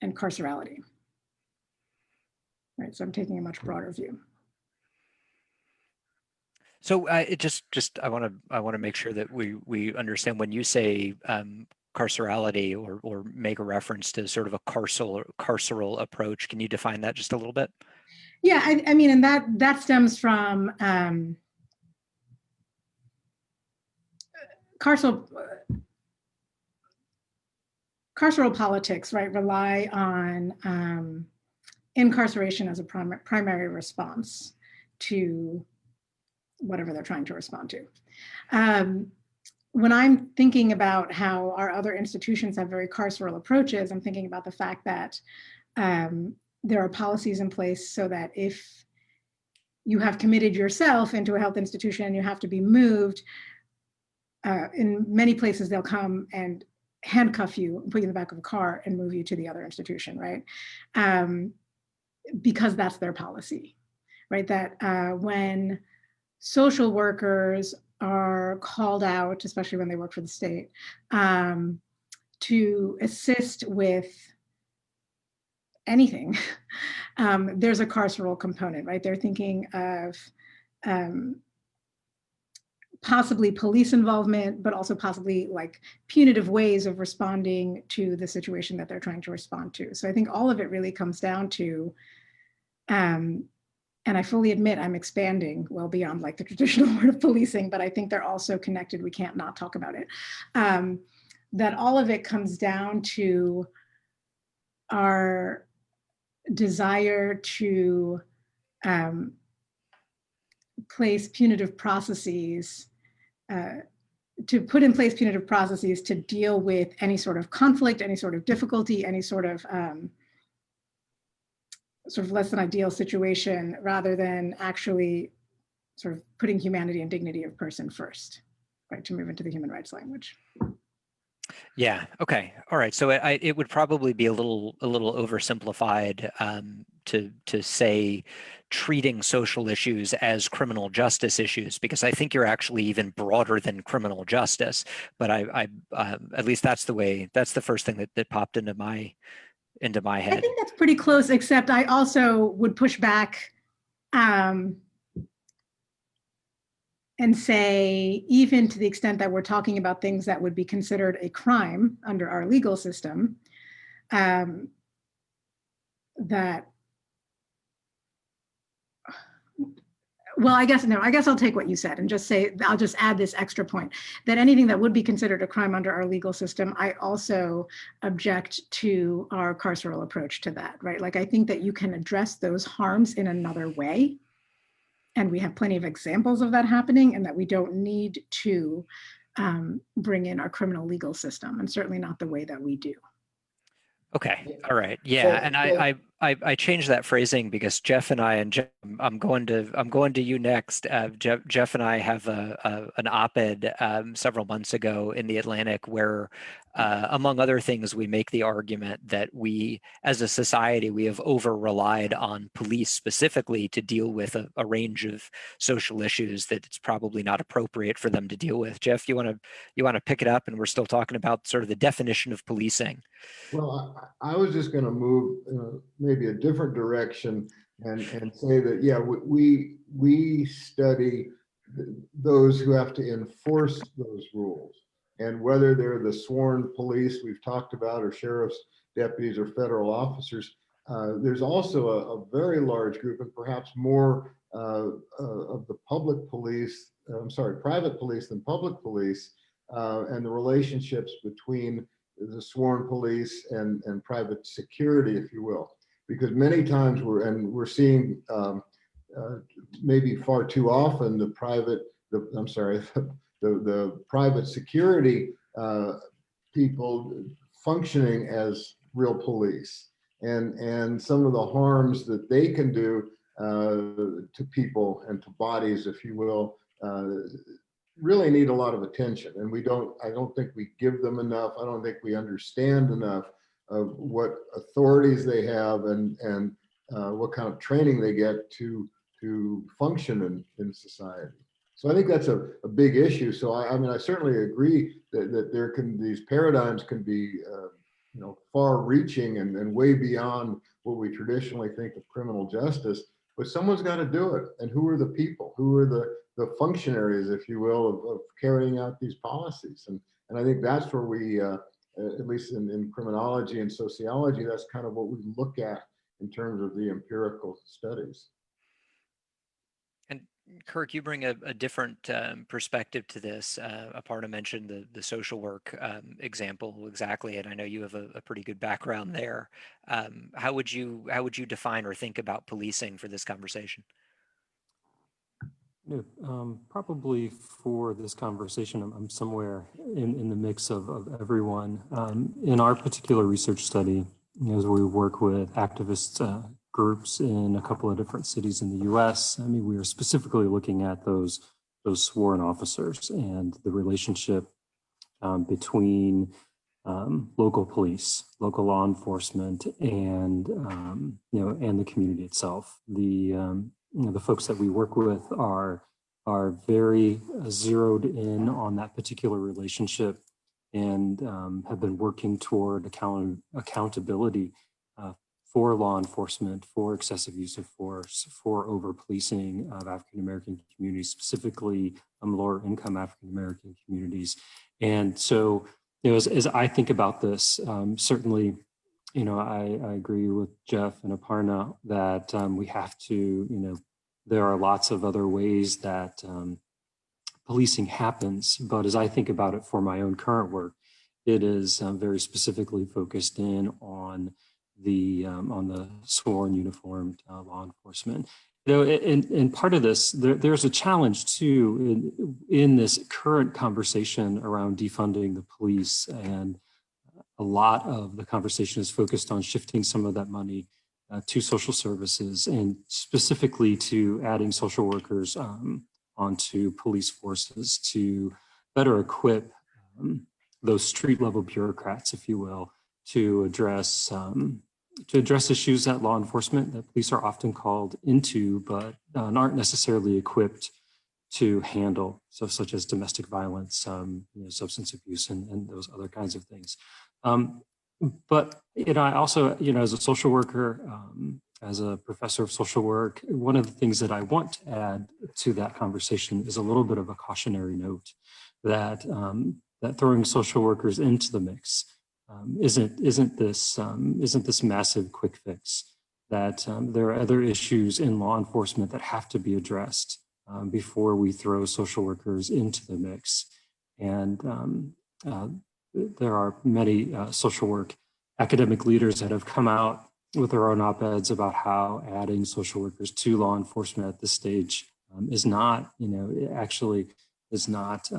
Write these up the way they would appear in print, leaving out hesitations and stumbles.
and carcerality. Right, so I'm taking a much broader view. So it just I want to make sure that we understand when you say carcerality or make a reference to sort of a carceral approach. Can you define that just a little bit? Yeah, I mean, and that stems from carceral politics, right? Rely on incarceration as a primary response to whatever they're trying to respond to. When I'm thinking about how our other institutions have very carceral approaches, I'm thinking about the fact that there are policies in place so that if you have committed yourself into a health institution and you have to be moved, in many places they'll come and handcuff you, put you in the back of a car and move you to the other institution, right? Because that's their policy, right? That when social workers are called out, especially when they work for the state, to assist with anything, there's a carceral component, right? They're thinking of possibly police involvement, but also possibly like punitive ways of responding to the situation that they're trying to respond to. So I think all of it really comes down to, and I fully admit I'm expanding well beyond like the traditional word of policing, but I think they're also connected. We can't not talk about it. That all of it comes down to our desire to place punitive processes, to put in place punitive processes to deal with any sort of conflict, any sort of difficulty, any sort of less than ideal situation, rather than actually sort of putting humanity and dignity of person first, right? To move into the human rights language. Yeah. Okay. All right. So it would probably be a little oversimplified to say treating social issues as criminal justice issues, because I think you're actually even broader than criminal justice. But I at least that's the first thing that popped into my head. I think that's pretty close, except I also would push back and say, even to the extent that we're talking about things that would be considered a crime under our legal system, well, I guess I'll take what you said and just say, I'll just add this extra point, that anything that would be considered a crime under our legal system, I also object to our carceral approach to that, right? Like, I think that you can address those harms in another way. And we have plenty of examples of that happening, and that we don't need to bring in our criminal legal system, and certainly not the way that we do. Okay. All right. Yeah. And I changed that phrasing because Geoff and I, and Geoff, I'm going to you next. Geoff and I have an op-ed several months ago in the Atlantic where, among other things, we make the argument that we, as a society, we have over-relied on police specifically to deal with a range of social issues that it's probably not appropriate for them to deal with. Geoff, you want to pick it up, and we're still talking about sort of the definition of policing. Well, I was just going to move maybe a different direction and say that, yeah, we study those who have to enforce those rules, and whether they're the sworn police we've talked about, or sheriff's deputies, or federal officers. There's also a very large group, and perhaps more of the private police than public police, and the relationships between the sworn police and private security, if you will, because many times we're seeing maybe far too often the private security people functioning as real police, and some of the harms that they can do to people and to bodies, if you will, really need a lot of attention, and I don't think we give them enough. I don't think we understand enough of what authorities they have and what kind of training they get to function in society. So I think that's a big issue. So I mean, I certainly agree that these paradigms can be far-reaching and way beyond what we traditionally think of criminal justice. But someone's got to do it, and who are the people? Who are the functionaries, if you will, of carrying out these policies? And I think that's where we, at least in criminology and sociology, that's kind of what we look at in terms of the empirical studies. And Kirk, you bring a different perspective to this. Aparna mentioned the social work example exactly, and I know you have a pretty good background there. How would you define or think about policing for this conversation? Yeah, probably for this conversation, I'm somewhere in the mix of everyone. In our particular research study, as we work with activist groups in a couple of different cities in the U.S., I mean, we are specifically looking at those sworn officers and the relationship between local police, local law enforcement, and and the community itself. The folks that we work with are very zeroed in on that particular relationship and have been working toward accountability for law enforcement, for excessive use of force, for over-policing of African-American communities, specifically lower income African-American communities. And so, as I think about this, certainly, I agree with Geoff and Aparna that we have to, there are lots of other ways that policing happens. But as I think about it for my own current work, it is very specifically focused in on the sworn uniformed law enforcement. And part of this, there's a challenge too in this current conversation around defunding the police, and a lot of the conversation is focused on shifting some of that money to social services, and specifically to adding social workers onto police forces to better equip those street level bureaucrats, if you will, to address issues that law enforcement, that police are often called into, but aren't necessarily equipped to handle, so such as domestic violence, substance abuse, and those other kinds of things. But I also, as a social worker, as a professor of social work, one of the things that I want to add to that conversation is a little bit of a cautionary note that that throwing social workers into the mix isn't this massive quick fix. That there are other issues in law enforcement that have to be addressed before we throw social workers into the mix. And there are many social work academic leaders that have come out with their own op-eds about how adding social workers to law enforcement at this stage is not, it actually is not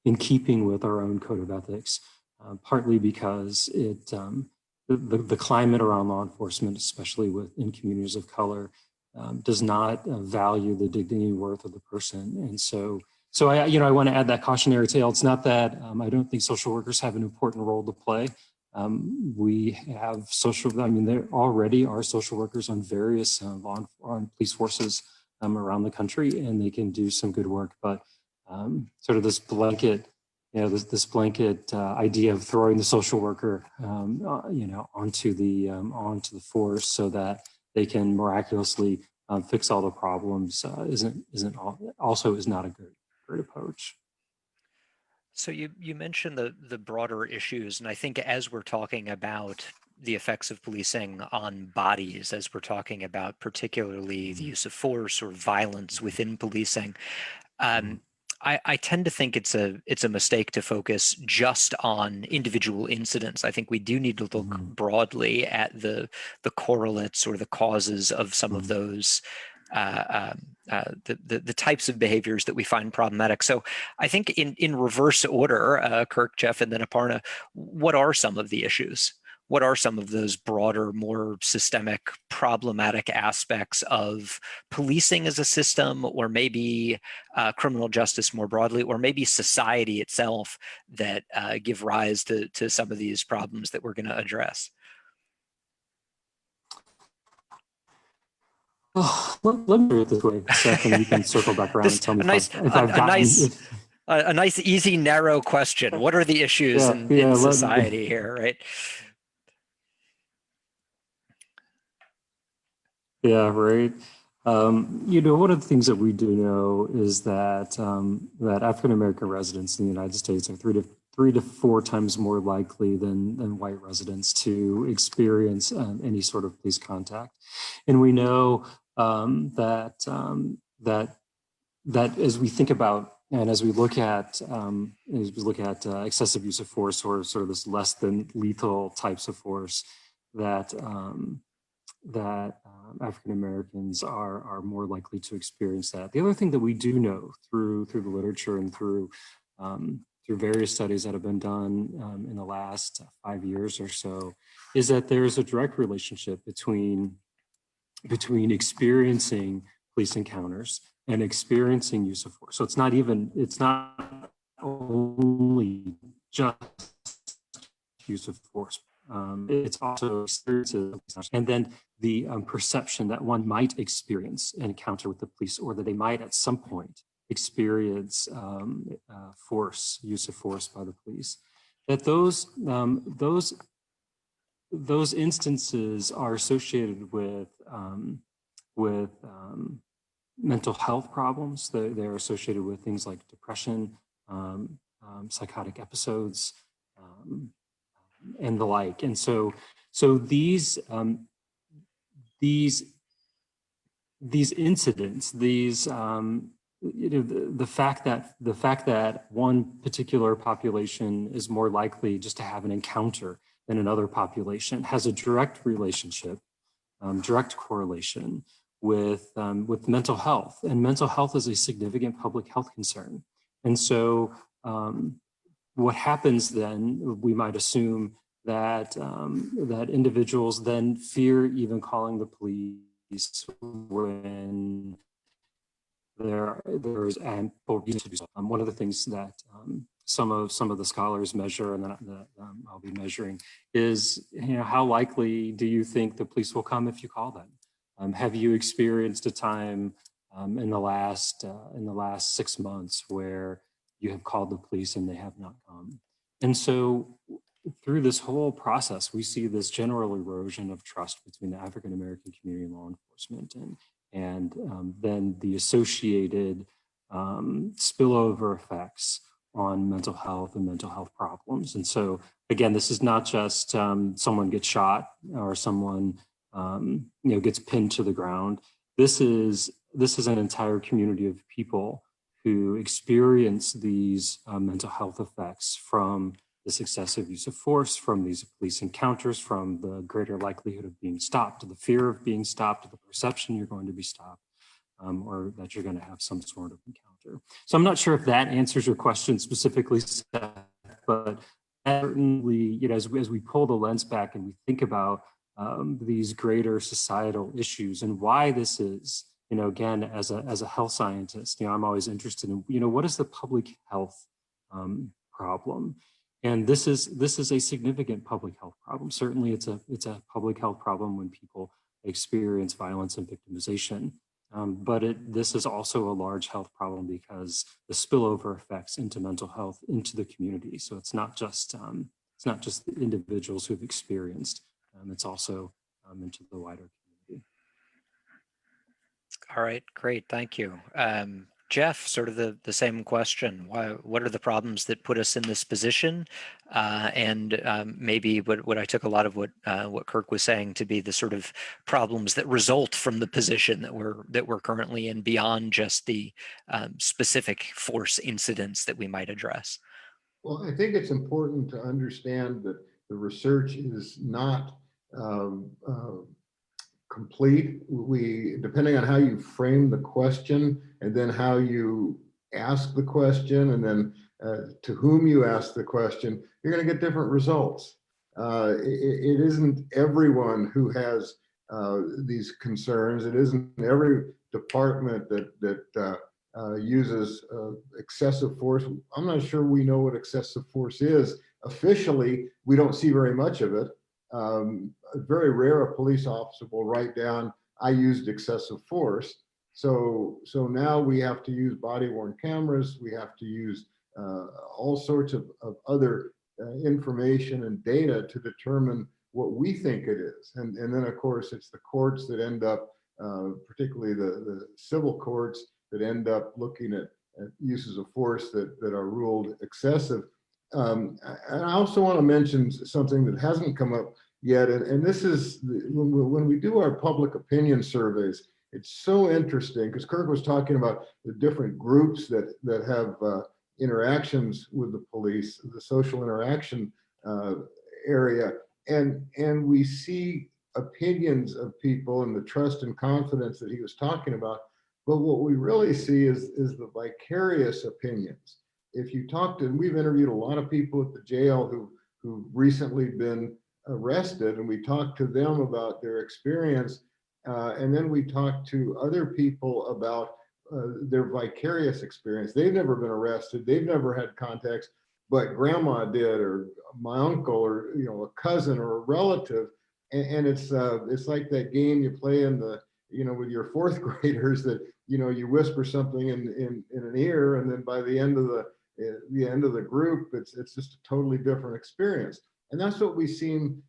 in keeping with our own code of ethics, partly because the climate around law enforcement, especially in communities of color, does not value the dignity and worth of the person. And so I want to add that cautionary tale. It's not that I don't think social workers have an important role to play. We have there already are social workers on various on police forces around the country, and they can do some good work. But sort of this blanket, this blanket idea of throwing the social worker, onto the force so that they can miraculously fix all the problems is not a great approach. So you mentioned the broader issues, and I think as we're talking about the effects of policing on bodies, as we're talking about particularly the use of force or violence within policing, I tend to think it's a mistake to focus just on individual incidents. I think we do need to look broadly at the correlates or the causes of some of those the types of behaviors that we find problematic. So I think in reverse order, Kirk, Geoff, and then Aparna, what are some of the issues? What are some of those broader, more systemic, problematic aspects of policing as a system, or maybe criminal justice more broadly, or maybe society itself that give rise to some of these problems that we're going to address? Let me do it this way, Seth, and you can circle back around and tell me if I've gotten it. a nice, easy, narrow question. What are the issues in society here, right? Yeah, right. One of the things that we do know is that that African American residents in the United States are three to four times more likely than white residents to experience any sort of police contact, and we know that as we think about and as we look at excessive use of force, or sort of this less than lethal types of force, that African Americans are more likely to experience that. The other thing that we do know through the literature and through various studies that have been done in the last 5 years or so is that there's a direct relationship between experiencing police encounters and experiencing use of force. So it's not only just use of force. It's also experiences, and then the perception that one might experience an encounter with the police, or that they might at some point experience use of force by the police. That those instances are associated with mental health problems. They're associated with things like depression, psychotic episodes, and the like. And so these incidents, the fact that one particular population is more likely just to have an encounter than another population has a direct relationship, direct correlation with mental health. And mental health is a significant public health concern. And so what happens then, we might assume that individuals then fear even calling the police when there's ample reason to do so. One of the things that some of the scholars measure, and that I'll be measuring, is how likely do you think the police will come if you call them? Have you experienced a time in the last 6 months where you have called the police and they have not come? And so through this whole process, we see this general erosion of trust between the African American community and law enforcement, and then the associated spillover effects on mental health and mental health problems. And so again, this is not just someone gets shot or someone gets pinned to the ground. This is an entire community of people who experience these mental health effects from this excessive use of force, from these police encounters, from the greater likelihood of being stopped, the fear of being stopped, the perception you're going to be stopped, or that you're going to have some sort of encounter. So I'm not sure if that answers your question specifically, Seth, but certainly, as we pull the lens back and we think about these greater societal issues and why this is, again, as a health scientist, I'm always interested in, what is the public health problem? And this is a significant public health problem. Certainly, it's a public health problem when people experience violence and victimization. But this is also a large health problem because the spillover effects into mental health into the community. So it's not just the individuals who've experienced. It's also into the wider community. All right, great, thank you. Geoff, sort of the same question. What are the problems that put us in this position? And maybe what I took a lot of what Kirk was saying to be the sort of problems that result from the position that we're currently in, beyond just the specific force incidents that we might address. Well, I think it's important to understand that the research is not complete. Depending on how you frame the question, and then how you ask the question, and then to whom you ask the question, you're going to get different results. It isn't everyone who has these concerns. It isn't every department that uses excessive force. I'm not sure we know what excessive force is. Officially, we don't see very much of it. Very rare a police officer will write down, "I used excessive force." So now we have to use body-worn cameras. We have to use all sorts of other information and data to determine what we think it is. And then, of course, it's the courts that end up, particularly the civil courts, that end up looking at uses of force that are ruled excessive. And I also want to mention something that hasn't come up yet, and this is when we do our public opinion surveys, it's so interesting because Kirk was talking about the different groups that have interactions with the police, the social interaction area, and we see opinions of people and the trust and confidence that he was talking about. But what we really see is the vicarious opinions. If you talk to, and we've interviewed a lot of people at the jail who've recently been arrested, and we talked to them about their experience, and then we talked to other people about their vicarious experience. They've never been arrested, they've never had contacts, but grandma did, or my uncle, or a cousin or a relative, and it's like that game you play in the with your fourth graders that you whisper something in an ear, and then by the end of the group, it's just a totally different experience. And that's what we seem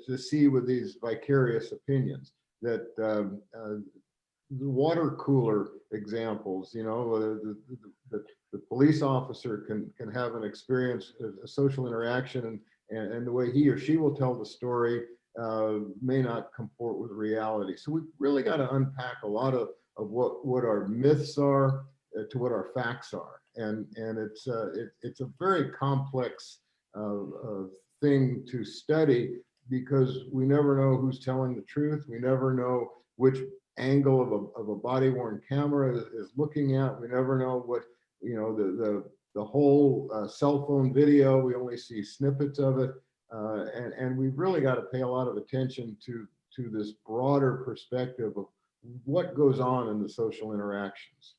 to see with these vicarious opinions, that the water cooler examples, the police officer can have an experience, a social interaction, and the way he or she will tell the story may not comport with reality. So we've really got to unpack a lot of what our myths are to what our facts are. And it's a very complex thing to study, because we never know who's telling the truth. We never know which angle of a body worn camera is looking at. We never know what, the whole cell phone video. We only see snippets of it. And we've really got to pay a lot of attention to this broader perspective of what goes on in the social interactions.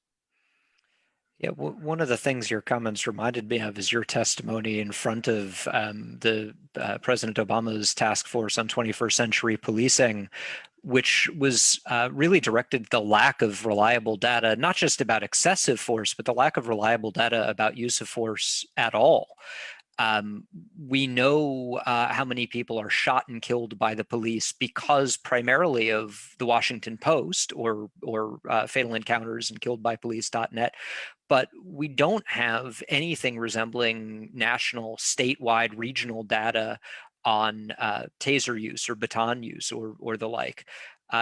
Yeah, one of the things your comments reminded me of is your testimony in front of the President Obama's task force on 21st century policing, which was really directed at the lack of reliable data, not just about excessive force, but the lack of reliable data about use of force at all. We know how many people are shot and killed by the police because primarily of the Washington Post or Fatal Encounters and KilledByPolice.net, but we don't have anything resembling national, statewide, regional data on taser use or baton use or the like.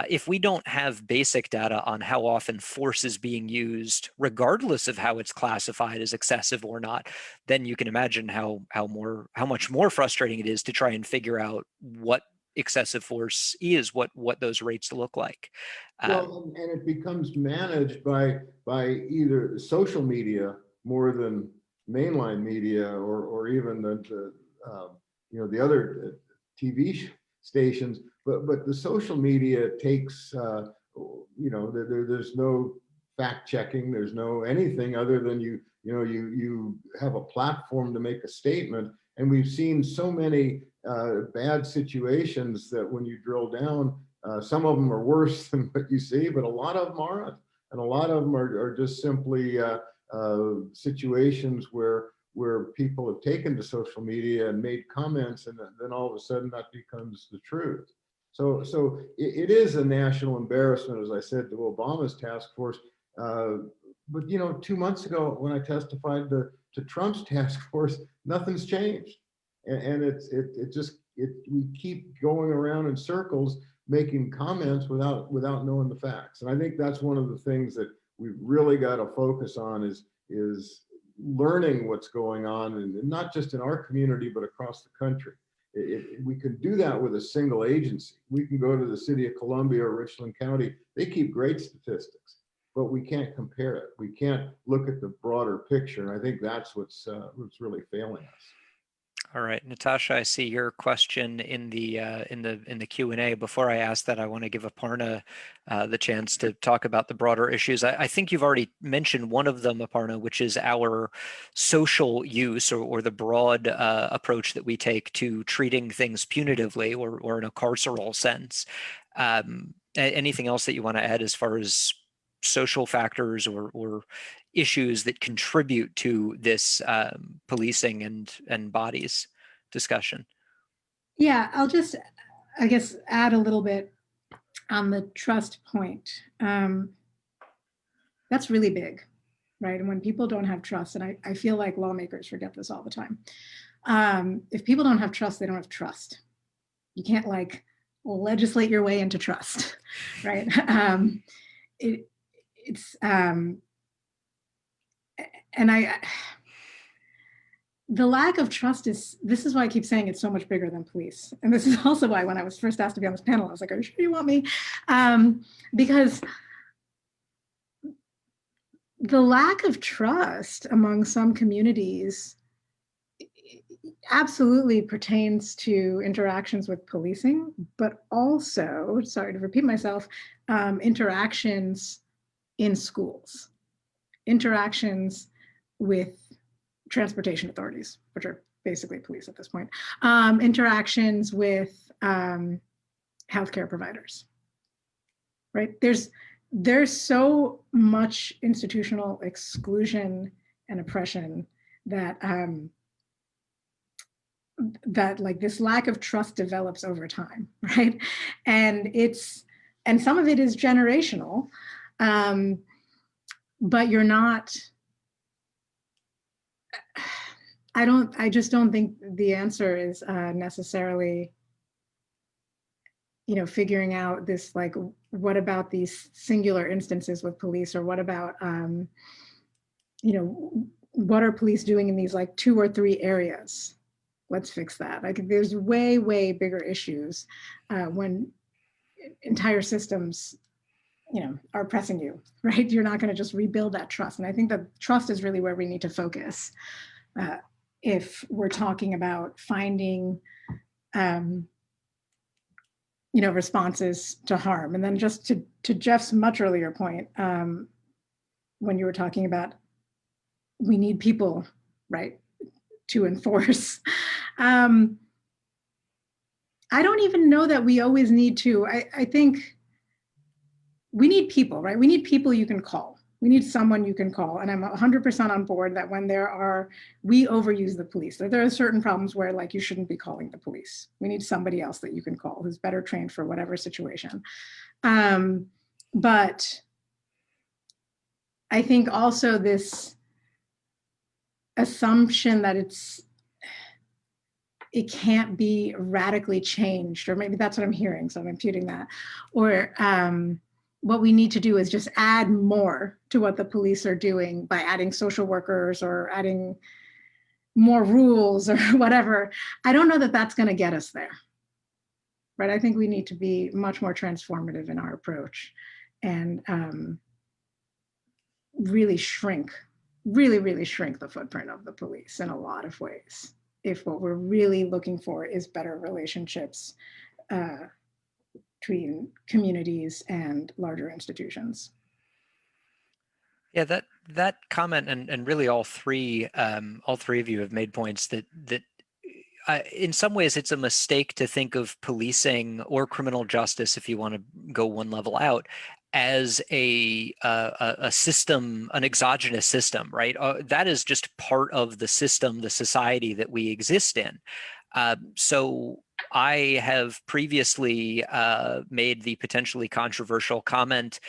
If we don't have basic data on how often force is being used, regardless of how it's classified as excessive or not, then you can imagine how much more frustrating it is to try and figure out what excessive force is, what those rates look like. Well, and it becomes managed by either social media more than mainline media, or even the other TV stations. But the social media takes, there's no fact checking, there's no anything other than you have a platform to make a statement. And we've seen so many bad situations that when you drill down, some of them are worse than what you see, but a lot of them aren't. And a lot of them are just simply situations where people have taken to social media and made comments, and then all of a sudden that becomes the truth. So it is a national embarrassment, as I said, to Obama's task force. But 2 months ago when I testified to Trump's task force, nothing's changed, and we keep going around in circles making comments without knowing the facts. And I think that's one of the things that we've really got to focus on is learning what's going on, and not just in our community but across the country. We can do that with a single agency. We can go to the city of Columbia or Richland County. They keep great statistics, but we can't compare it. We can't look at the broader picture. And I think that's what's really failing us. All right, Natasha, I see your question in the Q&A. Before I ask that, I want to give Aparna the chance to talk about the broader issues. I think you've already mentioned one of them, Aparna, which is our social use or the broad approach that we take to treating things punitively or in a carceral sense. Anything else that you want to add as far as social factors or issues that contribute to this policing and bodies discussion. Yeah, I'll just, I guess, add a little bit on the trust point. That's really big, right? And when people don't have trust, and I feel like lawmakers forget this all the time. If people don't have trust, they don't have trust. You can't like legislate your way into trust, right? The lack of trust this is why I keep saying it's so much bigger than police. And this is also why when I was first asked to be on this panel, I was like, are you sure you want me? Because the lack of trust among some communities absolutely pertains to interactions with policing, but also, sorry to repeat myself, interactions in schools, interactions with transportation authorities, which are basically police at this point, interactions with healthcare providers, right? There's so much institutional exclusion and oppression that that like this lack of trust develops over time, right? And some of it is generational, but you're not, I just don't think the answer is necessarily, figuring out this, like, what about these singular instances with police, or what about, what are police doing in these like 2 or 3 areas? Let's fix that. Like, there's way, way bigger issues when entire systems, are pressing you, right? You're not going to just rebuild that trust. And I think that trust is really where we need to focus if we're talking about finding, responses to harm. And then just to Jeff's much earlier point, when you were talking about we need people, right, to enforce. I don't even know that we always need to. I think we need people, right? We need people you can call. We need someone you can call. And I'm 100% on board that when we overuse the police. There are certain problems where like you shouldn't be calling the police. We need somebody else that you can call who's better trained for whatever situation. But I think also this assumption that it can't be radically changed, or maybe that's what I'm hearing, so I'm imputing that, or what we need to do is just add more to what the police are doing by adding social workers or adding more rules or whatever. I don't know that that's going to get us there, right? I think we need to be much more transformative in our approach and really shrink the footprint of the police in a lot of ways, if what we're really looking for is better relationships between communities and larger institutions. Yeah, that comment and really all three of you have made points that in some ways it's a mistake to think of policing or criminal justice, if you want to go one level out, as a system, an exogenous system, right? That is just part of the system, the society that we exist in. So I have previously made the potentially controversial comment,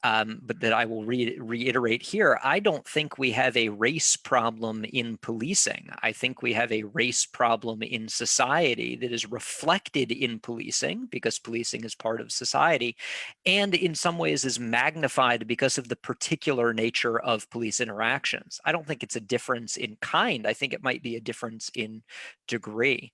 but that I will reiterate here. I don't think we have a race problem in policing. I think we have a race problem in society that is reflected in policing, because policing is part of society, and in some ways is magnified because of the particular nature of police interactions. I don't think it's a difference in kind. I think it might be a difference in degree.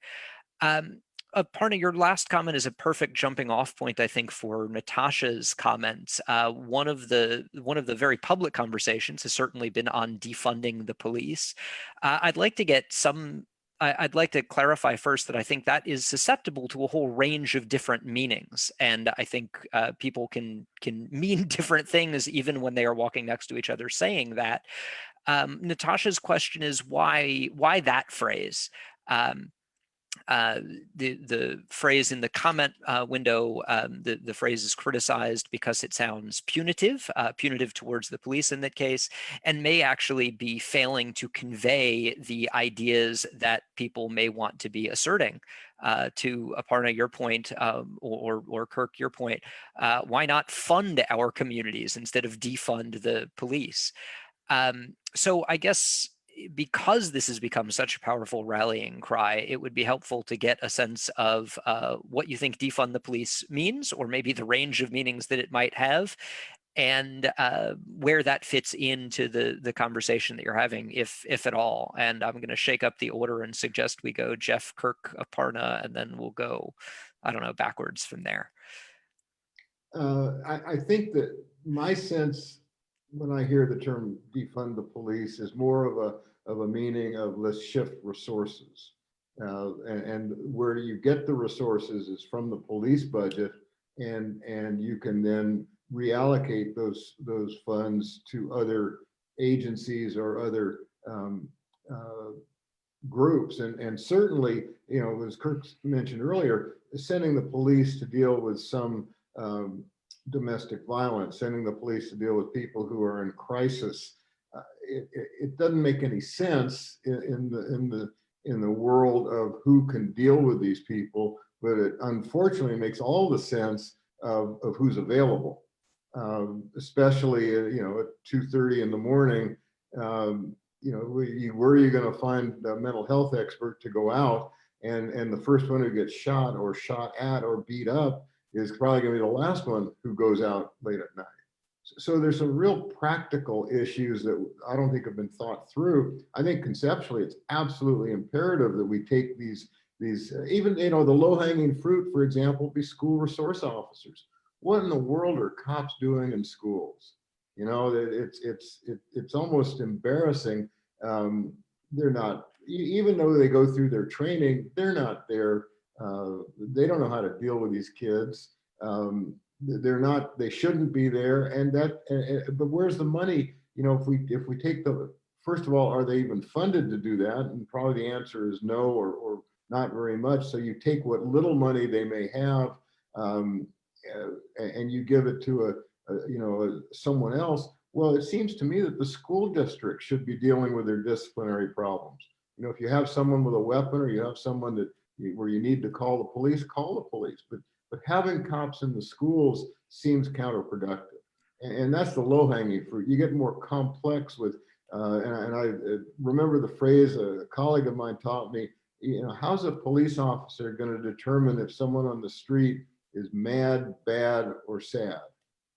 Aparna, your last comment is a perfect jumping off point, I think, for Natasha's comments. One of the very public conversations has certainly been on defunding the police. I'd like to clarify first that I think that is susceptible to a whole range of different meanings, and I think people can mean different things even when they are walking next to each other saying that. Natasha's question is why that phrase? the phrase in the comment window, the phrase is criticized because it sounds punitive, punitive towards the police in that case, and may actually be failing to convey the ideas that people may want to be asserting. To Aparna, your point, or Kirk, your point, why not fund our communities instead of defund the police? So I guess because this has become such a powerful rallying cry, it would be helpful to get a sense of what you think defund the police means, or maybe the range of meanings that it might have, and where that fits into the conversation that you're having, if at all. And I'm going to shake up the order and suggest we go Geoff, Kirk, Aparna, and then we'll go, I don't know, backwards from there. I think that my sense when I hear the term defund the police is more of a meaning of let's shift resources. And where you get the resources is from the police budget, and you can then reallocate those funds to other agencies or other groups. And certainly, you know, as Kirk mentioned earlier, sending the police to deal with some domestic violence, sending the police to deal with people who are in crisis, it doesn't make any sense in the world of who can deal with these people, but it unfortunately makes all the sense of who's available, especially you know, at 2:30 in the morning. You know, where are you going to find a mental health expert to go out, and the first one who gets shot or shot at or beat up is probably going to be the last one who goes out late at night. So there's some real practical issues that I don't think have been thought through. I think conceptually it's absolutely imperative that we take these even, you know, the low-hanging fruit, for example, be school resource officers. What in the world are cops doing in schools? You know, it's almost embarrassing. They're not, even though they go through their training, they're not there. They don't know how to deal with these kids. They're not, they shouldn't be there. And but where's the money? You know, if we take first of all, are they even funded to do that? And probably the answer is no, or not very much. So you take what little money they may have, and you give it to someone else. Well, it seems to me that the school district should be dealing with their disciplinary problems. You know, if you have someone with a weapon, or you have someone where you need to call the police, call the police. But having cops in the schools seems counterproductive. And that's the low-hanging fruit. You get more complex with, and I remember the phrase a colleague of mine taught me, you know, how's a police officer going to determine if someone on the street is mad, bad, or sad?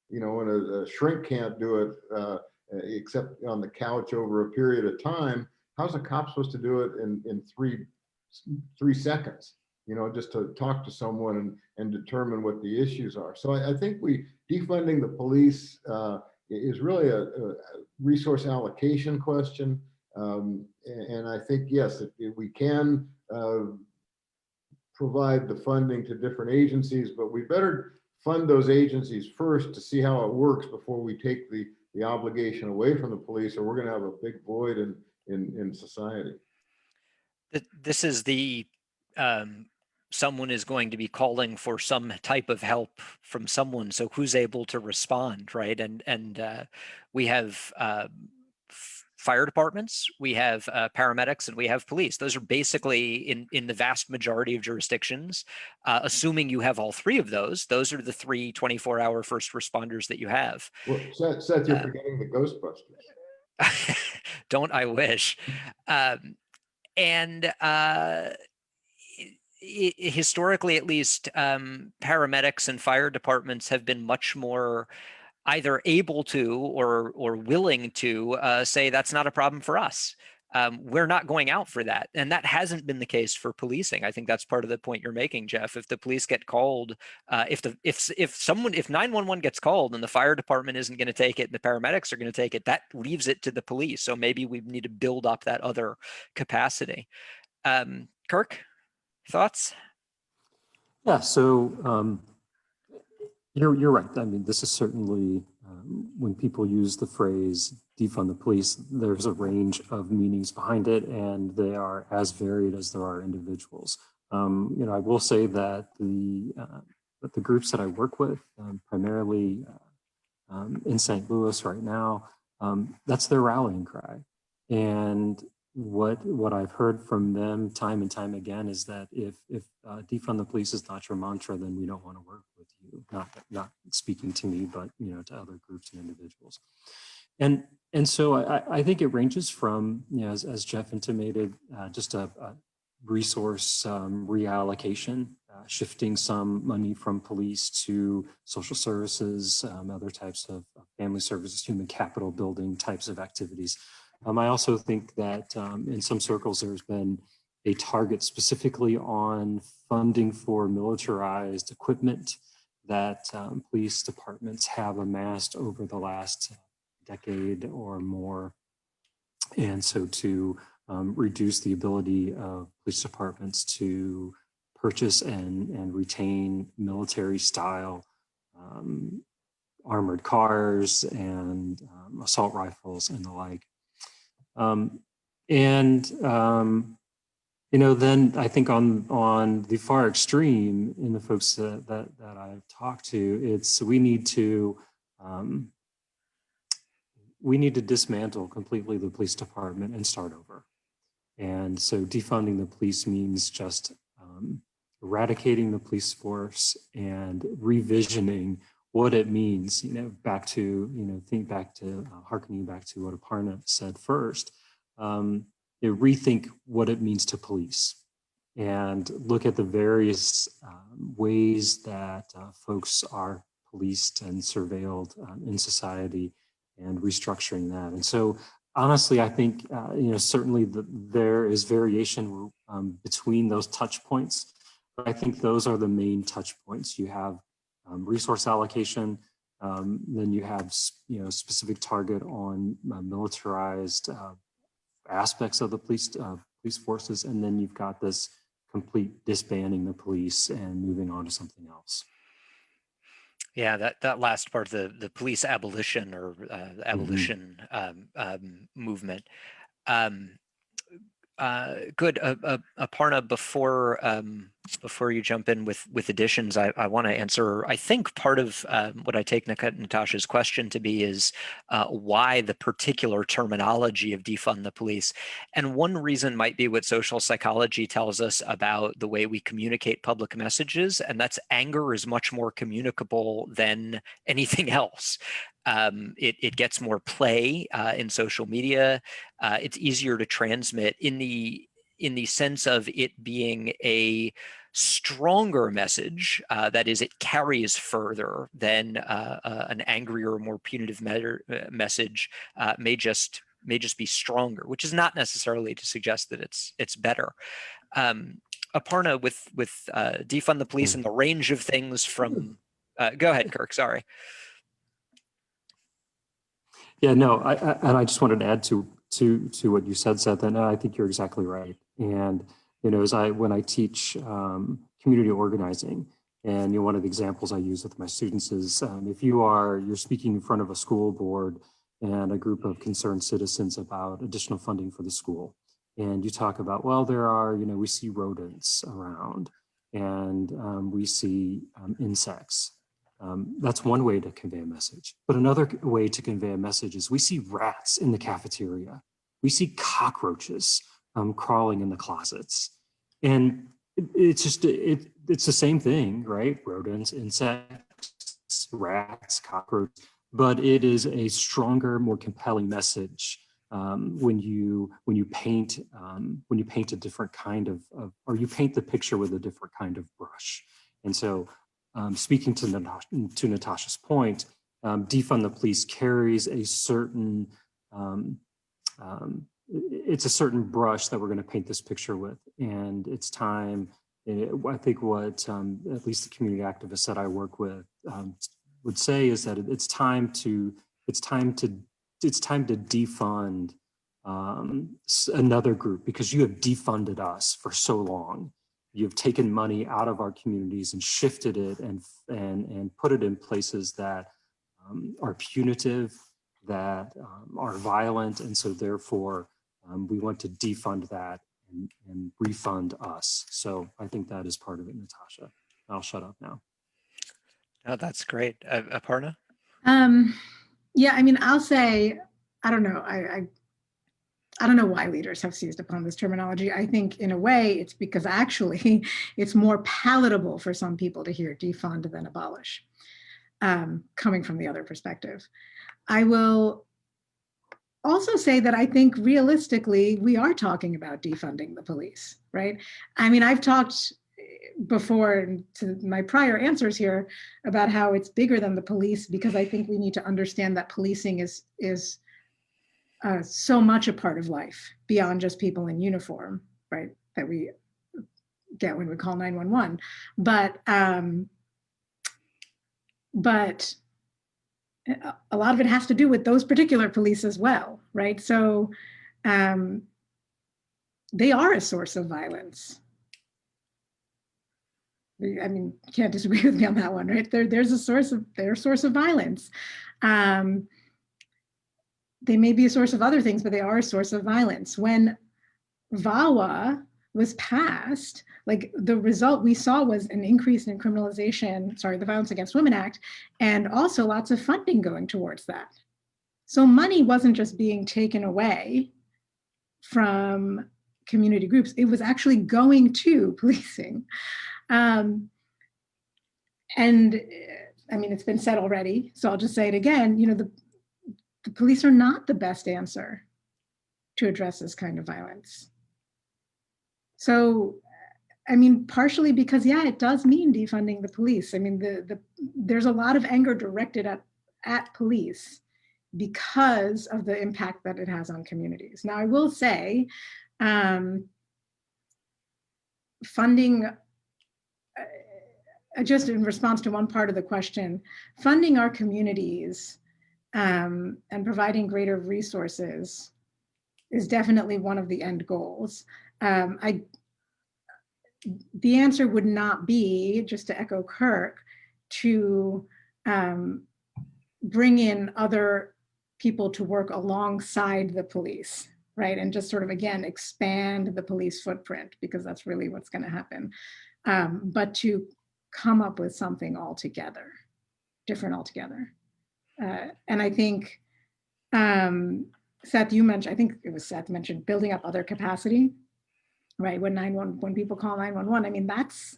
You know, when a shrink can't do it except on the couch over a period of time, how's a cop supposed to do it in 3 seconds, you know, just to talk to someone and determine what the issues are? So I think defunding the police is really a resource allocation question. And I think, yes, if we can provide the funding to different agencies, but we better fund those agencies first to see how it works before we take the obligation away from the police, or we're going to have a big void in society. This is the someone is going to be calling for some type of help from someone. So who's able to respond, right? And we have fire departments, we have paramedics, and we have police. Those are basically in the vast majority of jurisdictions, assuming you have all three of those are the 3 24-hour first responders that you have. Well, Seth, you're forgetting the Ghostbusters. Don't I wish. And historically, at least, paramedics and fire departments have been much more either able to or willing to say that's not a problem for us. We're not going out for that. And that hasn't been the case for policing. I think that's part of the point you're making, Geoff. If the police get called, if 911 gets called and the fire department isn't going to take it and the paramedics are going to take it, that leaves it to the police. So maybe we need to build up that other capacity. Kirk, thoughts? Yeah, so you're right. I mean, this is certainly, when people use the phrase defund the police, there's a range of meanings behind it, and they are as varied as there are individuals. I will say that the groups that I work with, primarily in St. Louis right now, that's their rallying cry. And what I've heard from them time and time again is that if defund the police is not your mantra, then we don't want to work with you. Not speaking to me, but to other groups and individuals. And so I think it ranges from, as Geoff intimated, just a resource reallocation, shifting some money from police to social services, other types of family services, human capital building types of activities. I also think that in some circles, there's been a target specifically on funding for militarized equipment that police departments have amassed over the last decade or more. And so to reduce the ability of police departments to purchase and retain military style armored cars and assault rifles and the like. Then I think on the far extreme, in the folks that I've talked to, it's we need to dismantle completely the police department and start over. And so defunding the police means just eradicating the police force and revisioning what it means, harkening back to what Aparna said first, rethink what it means to police and look at the various ways that folks are policed and surveilled in society and restructuring that. And so honestly, I think, certainly there is variation between those touch points, but I think those are the main touch points. You have resource allocation, then you have, specific target on militarized aspects of the police forces, and then you've got this complete disbanding the police and moving on to something else. Yeah, that last part, the police abolition or abolition movement. Good. Aparna, before you jump in with additions, I want to answer, I think part of what I take Natasha's question to be is why the particular terminology of defund the police. And one reason might be what social psychology tells us about the way we communicate public messages, and that's anger is much more communicable than anything else. It gets more play in social media. It's easier to transmit in the sense of it being a stronger message. That is, it carries further than an angrier or more punitive message may just be stronger, which is not necessarily to suggest that it's better. Aparna, with defund the police and the range of things from. Go ahead, Kirk. Sorry. Yeah, no, I just wanted to add to what you said, Seth, and I think you're exactly right. And when I teach community organizing, and one of the examples I use with my students is if you're speaking in front of a school board and a group of concerned citizens about additional funding for the school, and you talk about, well, there are, we see rodents around, and we see insects. That's one way to convey a message. But another way to convey a message is we see rats in the cafeteria. We see cockroaches crawling in the closets. And it's just, it's the same thing, right? Rodents, insects, rats, cockroaches. But it is a stronger, more compelling message when you paint a different kind of or you paint the picture with a different kind of brush. And so speaking to Natasha's point, defund the police carries a certain, it's a certain brush that we're going to paint this picture with. And it's time, I think what at least the community activists that I work with would say is that it's time to defund another group, because you have defunded us for so long. You've taken money out of our communities and shifted it and put it in places that are punitive, that are violent. And so therefore, we want to defund that and refund us. So I think that is part of it, Natasha. I'll shut up now. Oh, that's great. Aparna? Yeah, I mean, I'll say, I don't know. I don't know why leaders have seized upon this terminology. I think in a way it's because actually it's more palatable for some people to hear defund than abolish, coming from the other perspective. I will also say that I think realistically, we are talking about defunding the police, right? I mean, I've talked before to my prior answers here about how it's bigger than the police, because I think we need to understand that policing is so much a part of life beyond just people in uniform, right? That we get when we call 911. But a lot of it has to do with those particular police as well, right? So they are a source of violence. I mean, you can't disagree with me on that one, right? They're a source of violence. They may be a source of other things, but they are a source of violence. When VAWA was passed, like the result we saw was an increase in criminalization, the Violence Against Women Act, and also lots of funding going towards that. So money wasn't just being taken away from community groups, it was actually going to policing. And I mean, it's been said already, so I'll just say it again, the police are not the best answer to address this kind of violence. So, I mean, partially because, yeah, it does mean defunding the police. I mean, there's a lot of anger directed at police because of the impact that it has on communities. Now, I will say, funding, just in response to one part of the question, funding our communities and providing greater resources is definitely one of the end goals. The answer would not be, just to echo Kirk, to bring in other people to work alongside the police, right? And just sort of, again, expand the police footprint, because that's really what's going to happen. But to come up with something altogether, different altogether. And I think, Seth, you mentioned, I think it was Seth mentioned building up other capacity, right? When people call 911, I mean, that's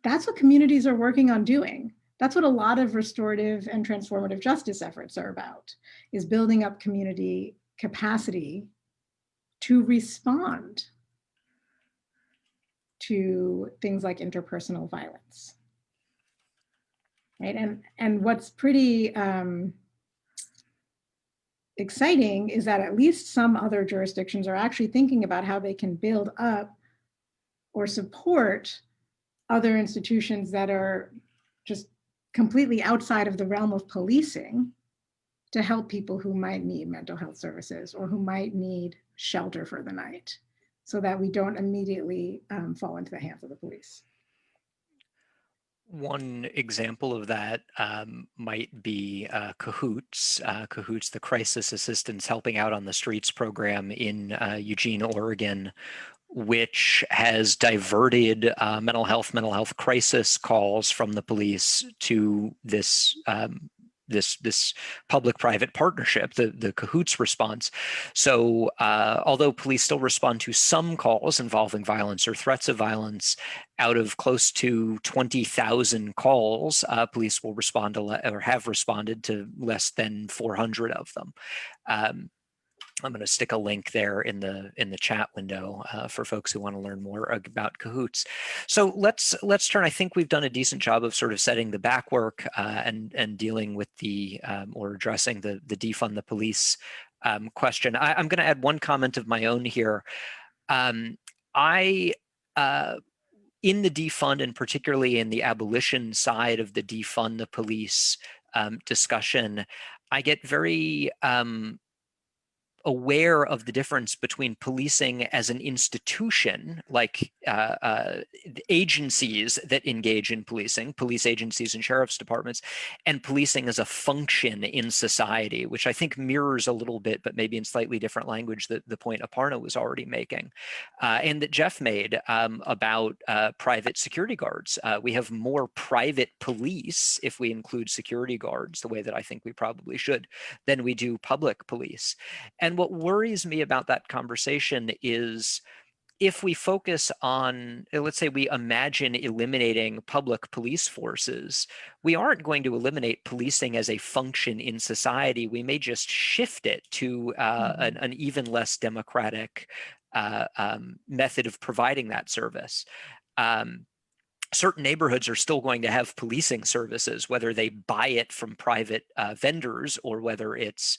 what communities are working on doing. That's what a lot of restorative and transformative justice efforts are about, is building up community capacity to respond to things like interpersonal violence, right? And what's pretty exciting is that at least some other jurisdictions are actually thinking about how they can build up or support other institutions that are just completely outside of the realm of policing to help people who might need mental health services or who might need shelter for the night, so that we don't immediately fall into the hands of the police. One example of that might be Cahoots, the Crisis Assistance Helping Out on the Streets program in Eugene, Oregon, which has diverted mental health crisis calls from the police to this this public-private partnership, the Cahoots response. So although police still respond to some calls involving violence or threats of violence, out of close to 20,000 calls, police will respond to or have responded to less than 400 of them. I'm going to stick a link there in the chat window for folks who want to learn more about Cahoots. So let's turn. I think we've done a decent job of sort of setting the back work and dealing with the or addressing the defund the police question. I'm going to add one comment of my own here. In the defund, and particularly in the abolition side of the defund the police discussion, I get very aware of the difference between policing as an institution, like agencies that engage in policing, police agencies and sheriff's departments, and policing as a function in society, which I think mirrors a little bit, but maybe in slightly different language, the point Aparna was already making, and that Geoff made about private security guards. We have more private police, if we include security guards, the way that I think we probably should, than we do public police. And what worries me about that conversation is if we focus on, let's say we imagine eliminating public police forces, we aren't going to eliminate policing as a function in society. We may just shift it to an even less democratic method of providing that service. Certain neighborhoods are still going to have policing services, whether they buy it from private vendors or whether it's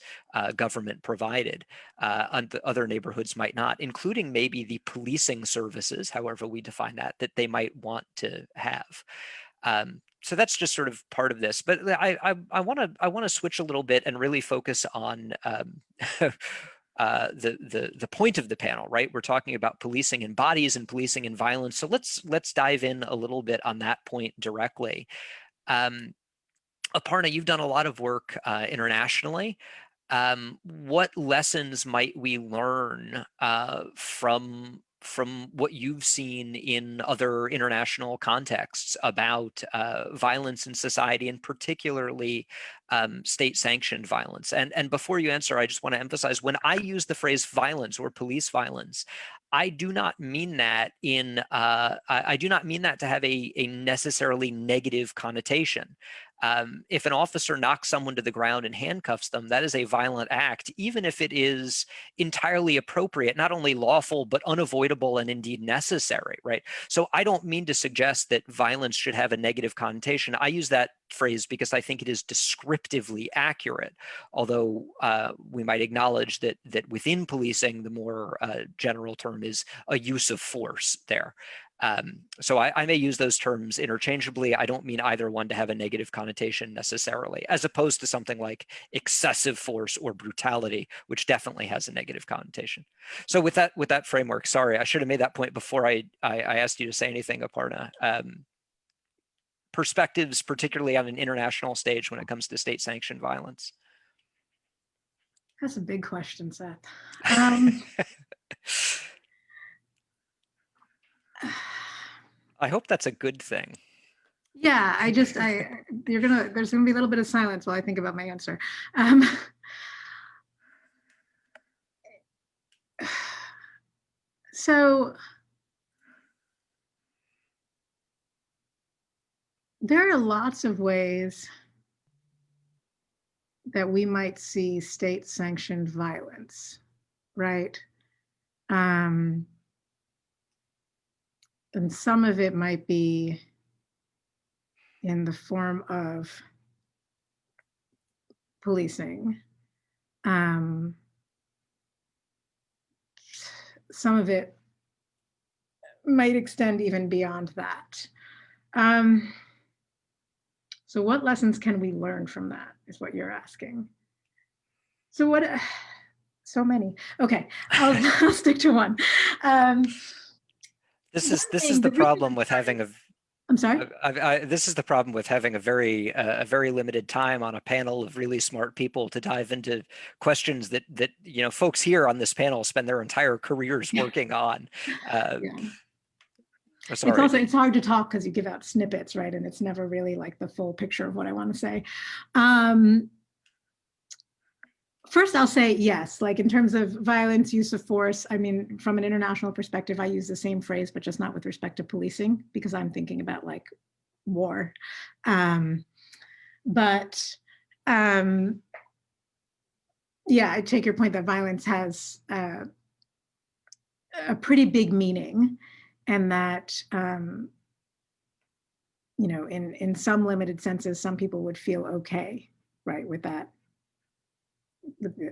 government provided. Other neighborhoods might not, including maybe the policing services, however we define that, that they might want to have. So that's just sort of part of this. But I want to switch a little bit and really focus on the point of the panel, right? We're talking about policing in bodies and policing in violence. So let's dive in a little bit on that point directly. Aparna, you've done a lot of work internationally. What lessons might we learn from what you've seen in other international contexts about violence in society, and particularly state-sanctioned violence? And before you answer, I just want to emphasize, when I use the phrase violence or police violence, I do not mean that I do not mean that to have a necessarily negative connotation. If an officer knocks someone to the ground and handcuffs them, that is a violent act, even if it is entirely appropriate, not only lawful, but unavoidable and indeed necessary, right? So I don't mean to suggest that violence should have a negative connotation. I use that phrase because I think it is descriptively accurate, although we might acknowledge that within policing, the more general term is a use of force there. So I may use those terms interchangeably. I don't mean either one to have a negative connotation necessarily, as opposed to something like excessive force or brutality, which definitely has a negative connotation. So with that framework, sorry, I should have made that point before I asked you to say anything, Aparna. Perspectives, particularly on an international stage when it comes to state-sanctioned violence. That's a big question, Seth. I hope that's a good thing. Yeah, there's gonna be a little bit of silence while I think about my answer. So there are lots of ways that we might see state-sanctioned violence, right? And some of it might be in the form of policing. Some of it might extend even beyond that. So what lessons can we learn from that is what you're asking. So so many. Okay, I'll stick to one. This is the problem with having a. I'm sorry. This is the problem with having a very limited time on a panel of really smart people to dive into questions that folks here on this panel spend their entire careers working on. Yeah. Sorry. It's hard to talk because you give out snippets, right? And it's never really like the full picture of what I want to say. First, I'll say yes, like in terms of violence, use of force, I mean, from an international perspective, I use the same phrase, but just not with respect to policing, because I'm thinking about like war. Yeah, I take your point that violence has a pretty big meaning, and that, in some limited senses, some people would feel okay, right, with that.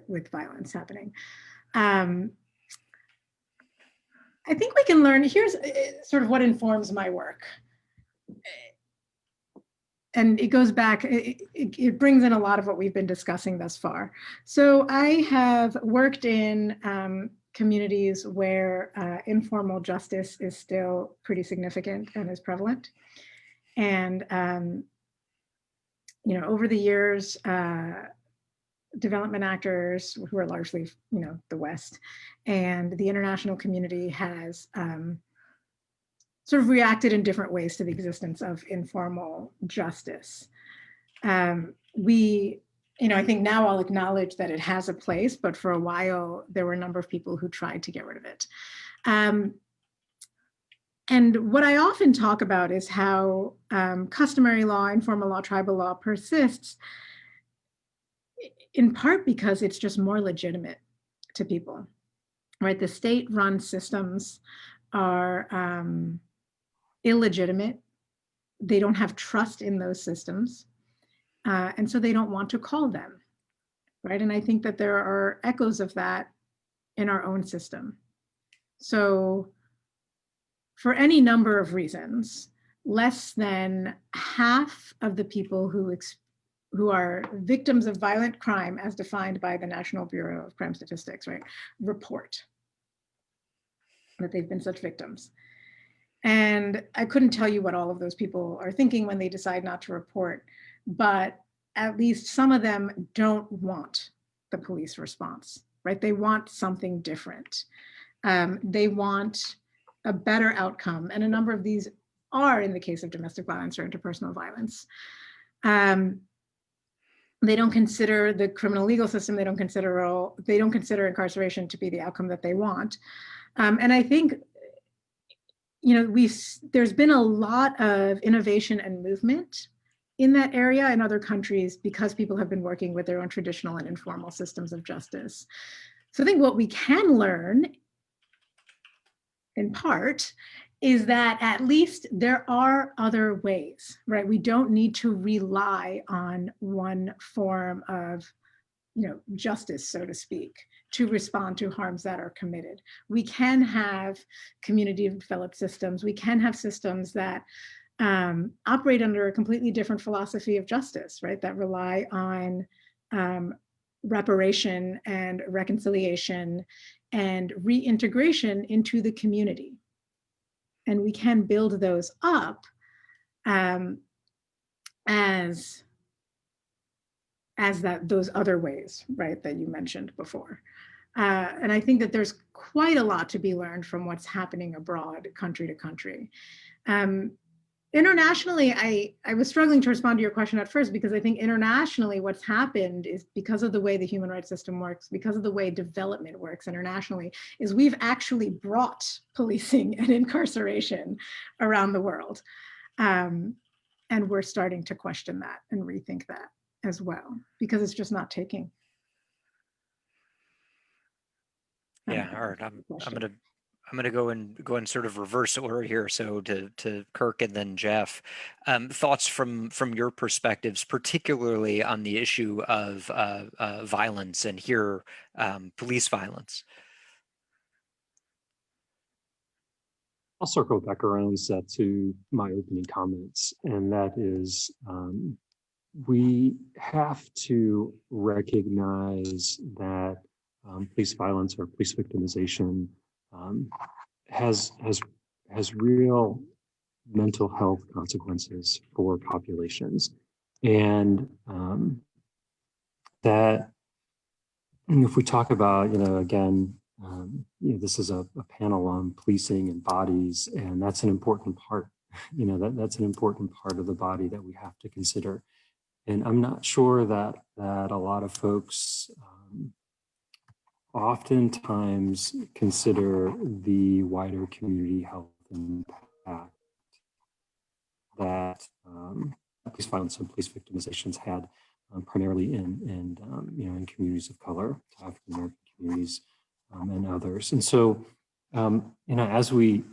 With violence happening. I think we can learn, here's sort of what informs my work. and it goes back, it brings in a lot of what we've been discussing thus far. So I have worked in communities where informal justice is still pretty significant and is prevalent. And, over the years, development actors who are largely, the West and the international community has sort of reacted in different ways to the existence of informal justice. I think now I'll acknowledge that it has a place, but for a while, there were a number of people who tried to get rid of it. And what I often talk about is how customary law, informal law, tribal law persists, in part because it's just more legitimate to people, right? The state-run systems are illegitimate. They don't have trust in those systems. And so they don't want to call them, right? And I think that there are echoes of that in our own system. So for any number of reasons, less than half of the people who are victims of violent crime as defined by the National Bureau of Crime Statistics, right, report that they've been such victims. And I couldn't tell you what all of those people are thinking when they decide not to report, but at least some of them don't want the police response, right? They want something different. They want a better outcome. And a number of these are in the case of domestic violence or interpersonal violence. They don't consider the criminal legal system, they don't consider incarceration to be the outcome that they want. And I think, there's been a lot of innovation and movement in that area in other countries because people have been working with their own traditional and informal systems of justice. So I think what we can learn, in part, is that at least there are other ways, right? We don't need to rely on one form of, justice, so to speak, to respond to harms that are committed. We can have community developed systems. We can have systems that operate under a completely different philosophy of justice, right? That rely on reparation and reconciliation and reintegration into the community. And we can build those up those other ways, right, that you mentioned before. And I think that there's quite a lot to be learned from what's happening abroad, country to country. Internationally, I was struggling to respond to your question at first because I think internationally what's happened is because of the way the human rights system works, because of the way development works internationally, is we've actually brought policing and incarceration around the world. And we're starting to question that and rethink that as well, because it's just not taking. Yeah, all right. I'm gonna go in sort of reverse order here. So to Kirk and then Geoff, thoughts from your perspectives, particularly on the issue of violence and here police violence. I'll circle back around, Seth, to my opening comments, and that is we have to recognize that police violence or police victimization has real mental health consequences for populations, and that if we talk about, again, this is a panel on policing and bodies, and that's an important part. That's an important part of the body that we have to consider. And I'm not sure that a lot of folks oftentimes consider the wider community health impact that police violence and police victimizations had, primarily in communities of color, African American communities, and others. And so, as we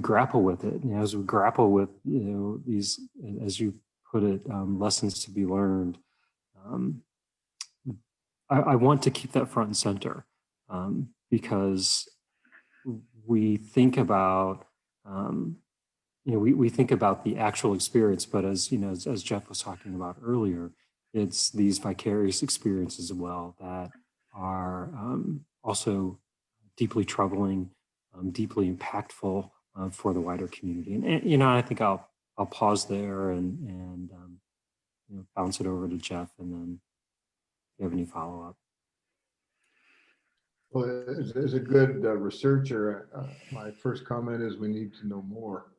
grapple with it, as we grapple with these, as you put it, lessons to be learned, I want to keep that front and center, because we think about we think about the actual experience, but as as Geoff was talking about earlier, it's these vicarious experiences as well that are also deeply troubling, deeply impactful for the wider community. And I think I'll pause there and bounce it over to Geoff, and then if you have any follow up. Well, as a good researcher, my first comment is we need to know more.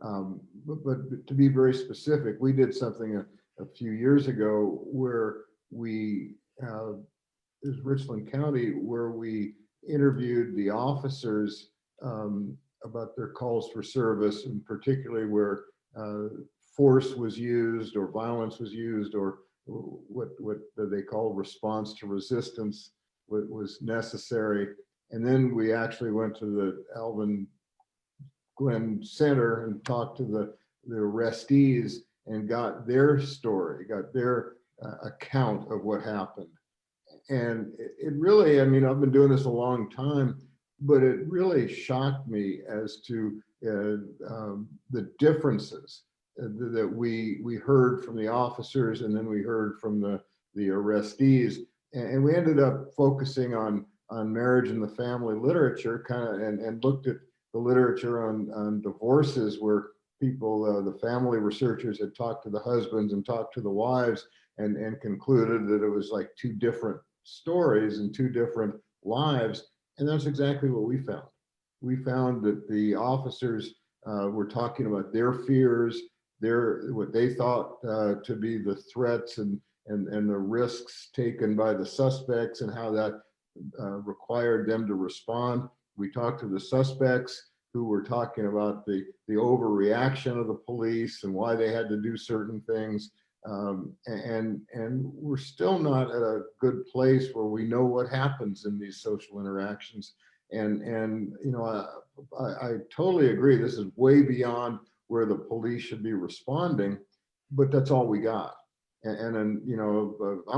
But to be very specific, we did something a few years ago where we, it was Richland County, where we interviewed the officers about their calls for service, and particularly where force was used or violence was used, or what they call response to resistance was necessary. And then we actually went to the Alvin Glenn Center and talked to the arrestees and got their story, got their account of what happened. And it really, I mean, I've been doing this a long time, but it really shocked me as to the differences that we heard from the officers, and then we heard from the arrestees. And we ended up focusing on marriage and the family literature, kind of, and looked at the literature on divorces, where people, the family researchers had talked to the husbands and talked to the wives, and concluded that it was like two different stories and two different lives. And that's exactly what we found. We found that the officers were talking about their fears, what they thought to be the threats and the risks taken by the suspects, and how that required them to respond. We talked to the suspects, who were talking about the overreaction of the police and why they had to do certain things. And we're still not at a good place where we know what happens in these social interactions. And I totally agree. This is way beyond where the police should be responding, but that's all we got. And then, I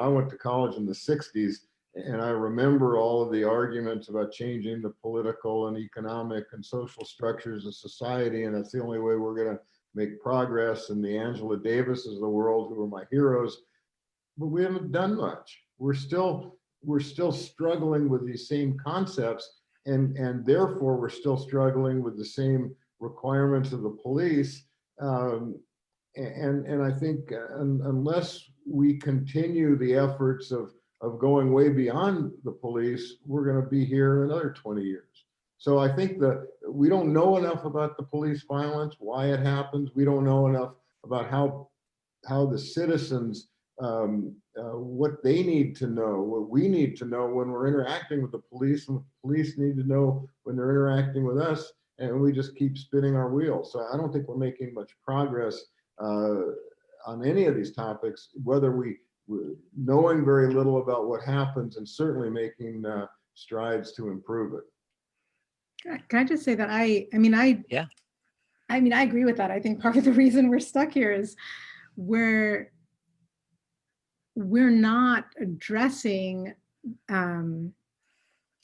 went to college in the 60s, and I remember all of the arguments about changing the political and economic and social structures of society, and that's the only way we're going to make progress. And the Angela Davises of the world, who are my heroes, but we haven't done much. We're still struggling with these same concepts, and therefore we're still struggling with the same requirements of the police. And I think unless we continue the efforts of going way beyond the police, we're going to be here another 20 years. So I think that we don't know enough about the police violence, why it happens. We don't know enough about how the citizens, what they need to know, what we need to know when we're interacting with the police, and the police need to know when they're interacting with us, and we just keep spinning our wheels. So I don't think we're making much progress on any of these topics, whether we knowing very little about what happens, and certainly making strides to improve it. Can I just say that I agree with that. I think part of the reason we're stuck here is we're not addressing a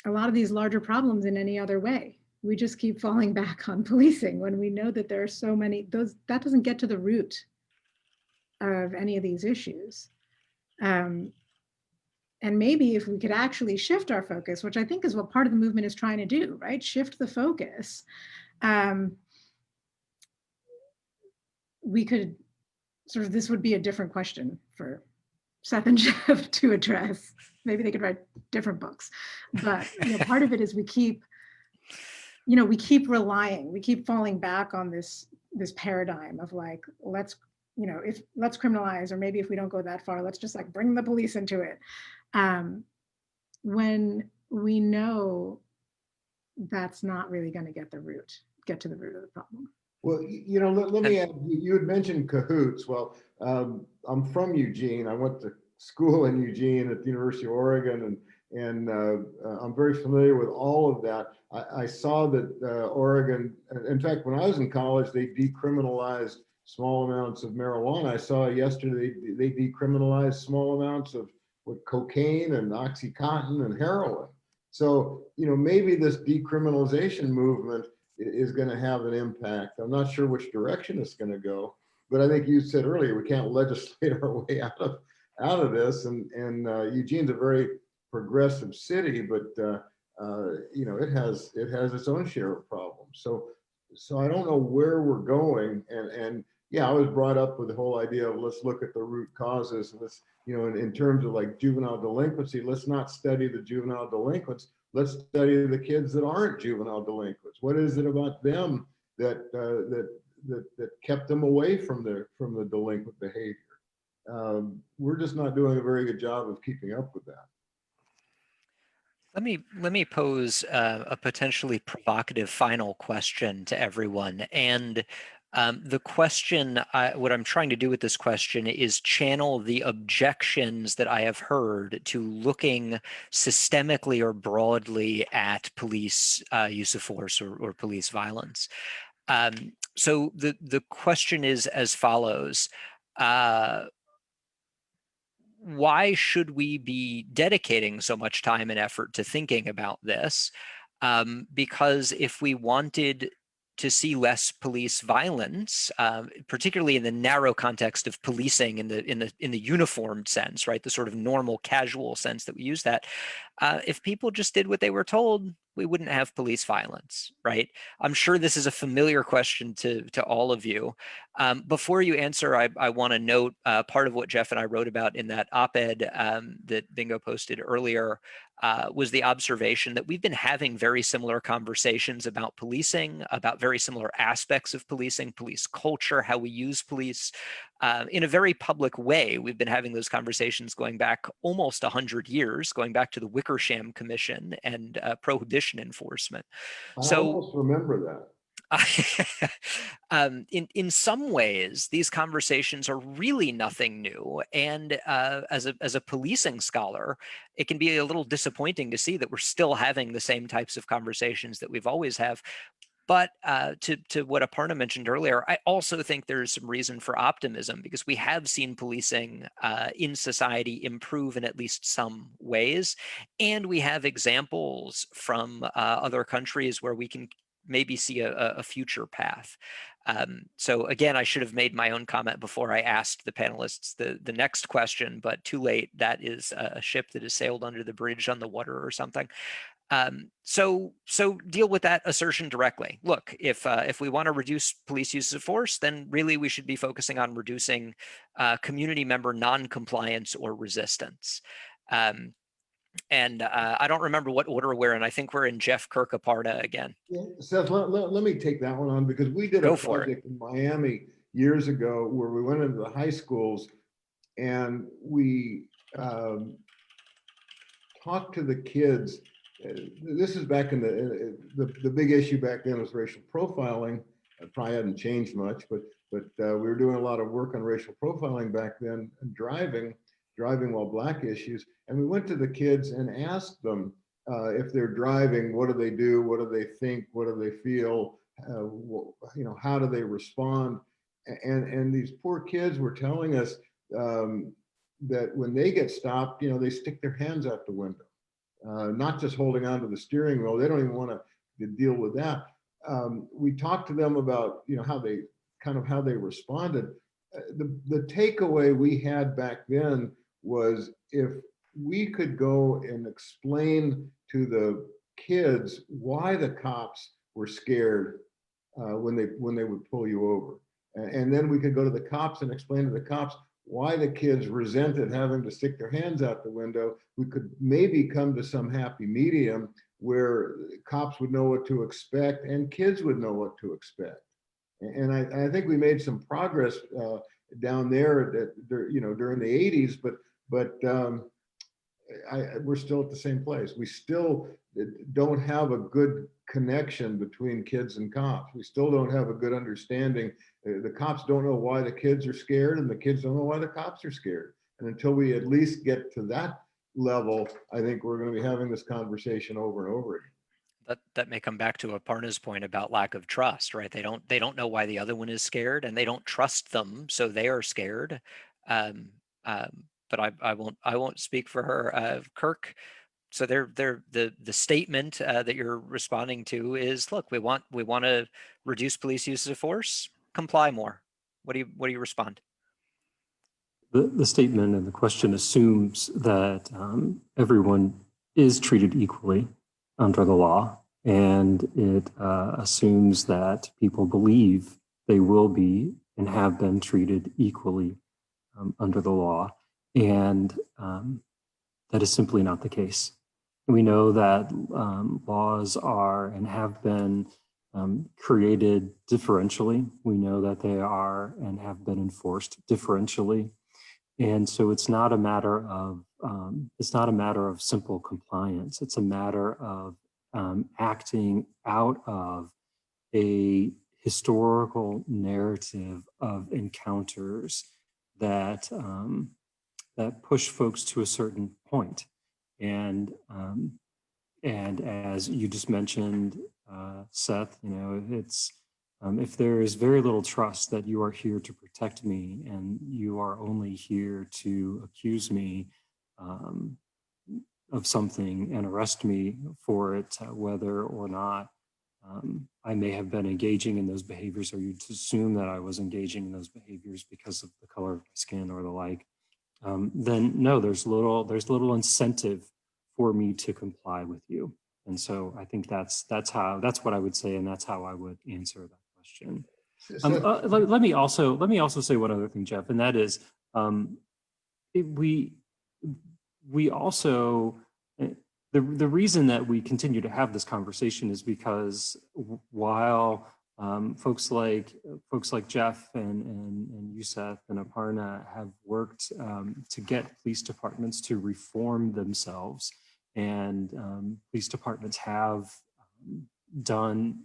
lot of these larger problems in any other way. We just keep falling back on policing when we know that there are so many, that doesn't get to the root of any of these issues. And maybe if we could actually shift our focus, which I think is what part of the movement is trying to do, right? Shift the focus. We could sort of, this would be a different question for Seth and Geoff to address. Maybe they could write different books, but part of it is we keep relying, we keep falling back on this paradigm of like, let's criminalize, or maybe if we don't go that far, let's just like bring the police into it. When we know that's not really going to get to the root of the problem. Well, let me add, you had mentioned cahoots. Well, I'm from Eugene. I went to school in Eugene at the University of Oregon, and I'm very familiar with all of that. I saw that Oregon, in fact, when I was in college, they decriminalized small amounts of marijuana. I saw yesterday they decriminalized small amounts of cocaine and Oxycontin and heroin. So, maybe this decriminalization movement is going to have an impact. I'm not sure which direction it's going to go, but I think you said earlier we can't legislate our way out of this. And Eugene's a very progressive city, but you know, it has its own share of problems. So I don't know where we're going. And yeah, I was brought up with the whole idea of let's look at the root causes. And let's, you know, in terms of like juvenile delinquency, let's not study the juvenile delinquents. Let's study the kids that aren't juvenile delinquents. What is it about them that that kept them away from the delinquent behavior? We're just not doing a very good job of keeping up with that. Let me pose a potentially provocative final question to everyone. And the question, what I'm trying to do with this question is channel the objections that I have heard to looking systemically or broadly at police use of force or police violence. So the question is as follows. Why should we be dedicating so much time and effort to thinking about this? Because if we wanted to see less police violence, particularly in the narrow context of policing in the uniformed sense, right, the sort of normal casual sense that we use that, if people just did what they were told, we wouldn't have police violence, right? I'm sure this is a familiar question to all of you. Before you answer, I want to note part of what Geoff and I wrote about in that op-ed that Bingo posted earlier was the observation that we've been having very similar conversations about policing, about very similar aspects of policing, police culture, how we use police in a very public way. We've been having those conversations going back almost 100 years, going back to the Wickersham Commission and prohibition enforcement. I almost remember that. In some ways, these conversations are really nothing new. And as a policing scholar, it can be a little disappointing to see that we're still having the same types of conversations that we've always have. But to what Aparna mentioned earlier, I also think there's some reason for optimism because we have seen policing in society improve in at least some ways. And we have examples from other countries where we can maybe see a future path. So again, I should have made my own comment before I asked the panelists the next question, but too late. That is a ship that has sailed under the bridge on the water or something. So deal with that assertion directly. Look, if we want to reduce police use of force, then really we should be focusing on reducing community member non-compliance or resistance. And I don't remember what order we're in. I think we're in Geoff, Kirk, Aparna again. Yeah, Seth, let me take that one on because we did a project in Miami years ago where we went into the high schools and we talked to the kids. This is back in the big issue back then was racial profiling. It probably hadn't changed much, but we were doing a lot of work on racial profiling back then and driving while black issues. And we went to the kids and asked them if they're driving, what do they do? What do they think? What do they feel? You know, how do they respond? And these poor kids were telling us that when they get stopped, you know, they stick their hands out the window. Not just holding on to the steering wheel. They don't even want to deal with that. We talked to them about, you know, how they responded. The takeaway we had back then was if we could go and explain to the kids why the cops were scared when they would pull you over, and then we could go to the cops and explain to the cops why the kids resented having to stick their hands out the window, we could maybe come to some happy medium where cops would know what to expect and kids would know what to expect. And I think we made some progress down there, you know, during the 80s, but we're still at the same place. We still don't have a good connection between kids and cops. We still don't have a good understanding. The cops don't know why the kids are scared and the kids don't know why the cops are scared. And until we at least get to that level, I think we're going to be having this conversation over and over again. That may come back to Aparna's point about lack of trust, right? They don't know why the other one is scared and they don't trust them, so they are scared. But I won't speak for her. Kirk, so the statement that you're responding to is, look, we want to reduce police use of force, comply more. What do you respond? The statement and the question assumes that everyone is treated equally under the law, and it assumes that people believe they will be and have been treated equally under the law, and that is simply not the case. We know that laws are and have been created differentially. We know that they are and have been enforced differentially. And so it's not a matter of simple compliance. It's a matter of acting out of a historical narrative of encounters that that push folks to a certain point. And as you just mentioned, Seth, it's if there is very little trust that you are here to protect me and you are only here to accuse me of something and arrest me for it, whether or not I may have been engaging in those behaviors, or you'd assume that I was engaging in those behaviors because of the color of my skin or the like, then no, there's little incentive for me to comply with you. And so I think that's what I would say, and that's how I would answer that question. Let me also say one other thing, Geoff, and that is we also the reason that we continue to have this conversation is because while folks like Geoff and you, Seth, and Aparna have worked to get police departments to reform themselves, and police departments have done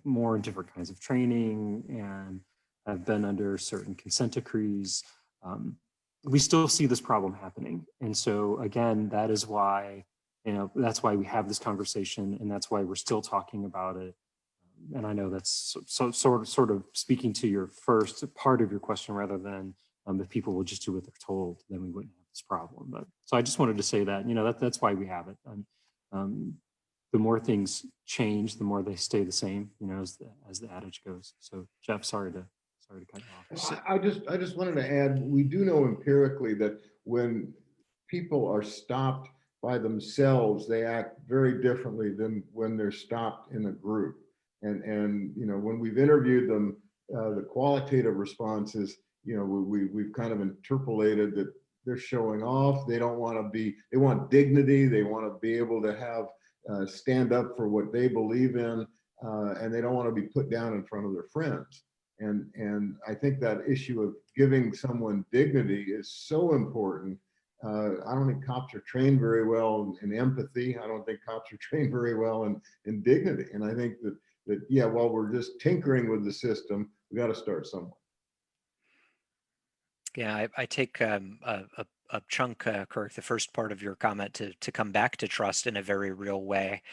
more different kinds of training and have been under certain consent decrees, we still see this problem happening. And so again, that is why, that's why we have this conversation, and that's why we're still talking about it. And I know that's sort of speaking to your first part of your question, rather than if people will just do what they're told, then we wouldn't have this problem. But so I just wanted to say that, that's why we have it. And the more things change, the more they stay the same, as the adage goes. So Geoff, sorry to cut you off. I just wanted to add, we do know empirically that when people are stopped by themselves, they act very differently than when they're stopped in a group. And when we've interviewed them, the qualitative responses, we've kind of interpolated that they're showing off. They don't want to be, they want dignity. They want to be able to have stand up for what they believe in, and they don't want to be put down in front of their friends. And I think that issue of giving someone dignity is so important. I don't think cops are trained very well in empathy. I don't think cops are trained very well in dignity. And I think that yeah, while we're just tinkering with the system, we got to start somewhere. Yeah, I take a chunk, Kirk, the first part of your comment to come back to trust in a very real way.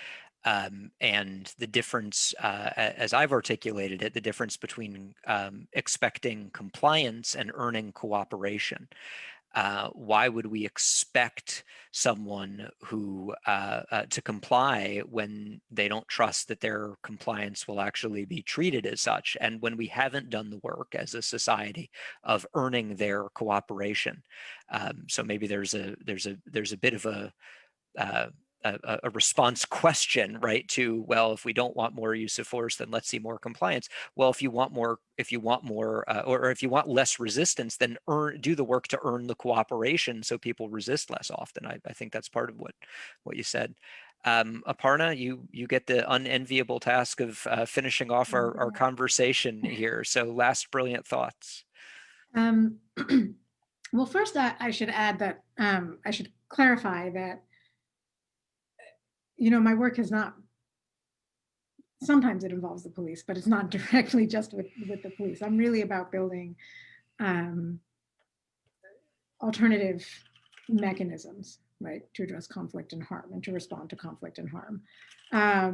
And the difference, as I've articulated it, the difference between expecting compliance and earning cooperation. Why would we expect someone who to comply when they don't trust that their compliance will actually be treated as such, and when we haven't done the work as a society of earning their cooperation? So maybe there's a bit of a response question, right, to, well, if we don't want more use of force, then let's see more compliance. Well, if you want more, or if you want less resistance, then do the work to earn the cooperation so people resist less often. I think that's part of what you said. Aparna, you get the unenviable task of finishing off our conversation here. So last brilliant thoughts. Well, first I should add that I should clarify that my work is not, sometimes it involves the police, but it's not directly just with the police. I'm really about building alternative mechanisms, right, to address conflict and harm and to respond to conflict and harm. I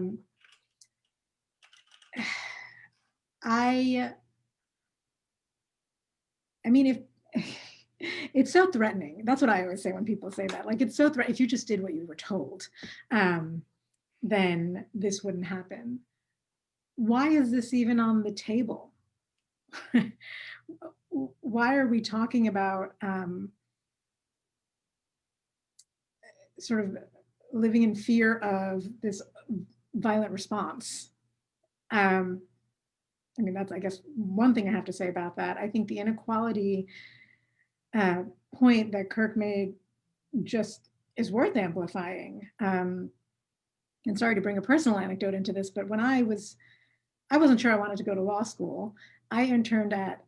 mean, it's so threatening. That's what I always say when people say that. Like, it's so threatening. If you just did what you were told, then this wouldn't happen. Why is this even on the table? Why are we talking about sort of living in fear of this violent response? I mean, that's, I guess, one thing I have to say about that. I think the inequality point that Kirk made just is worth amplifying. And sorry to bring a personal anecdote into this, but when I wasn't sure I wanted to go to law school, I interned at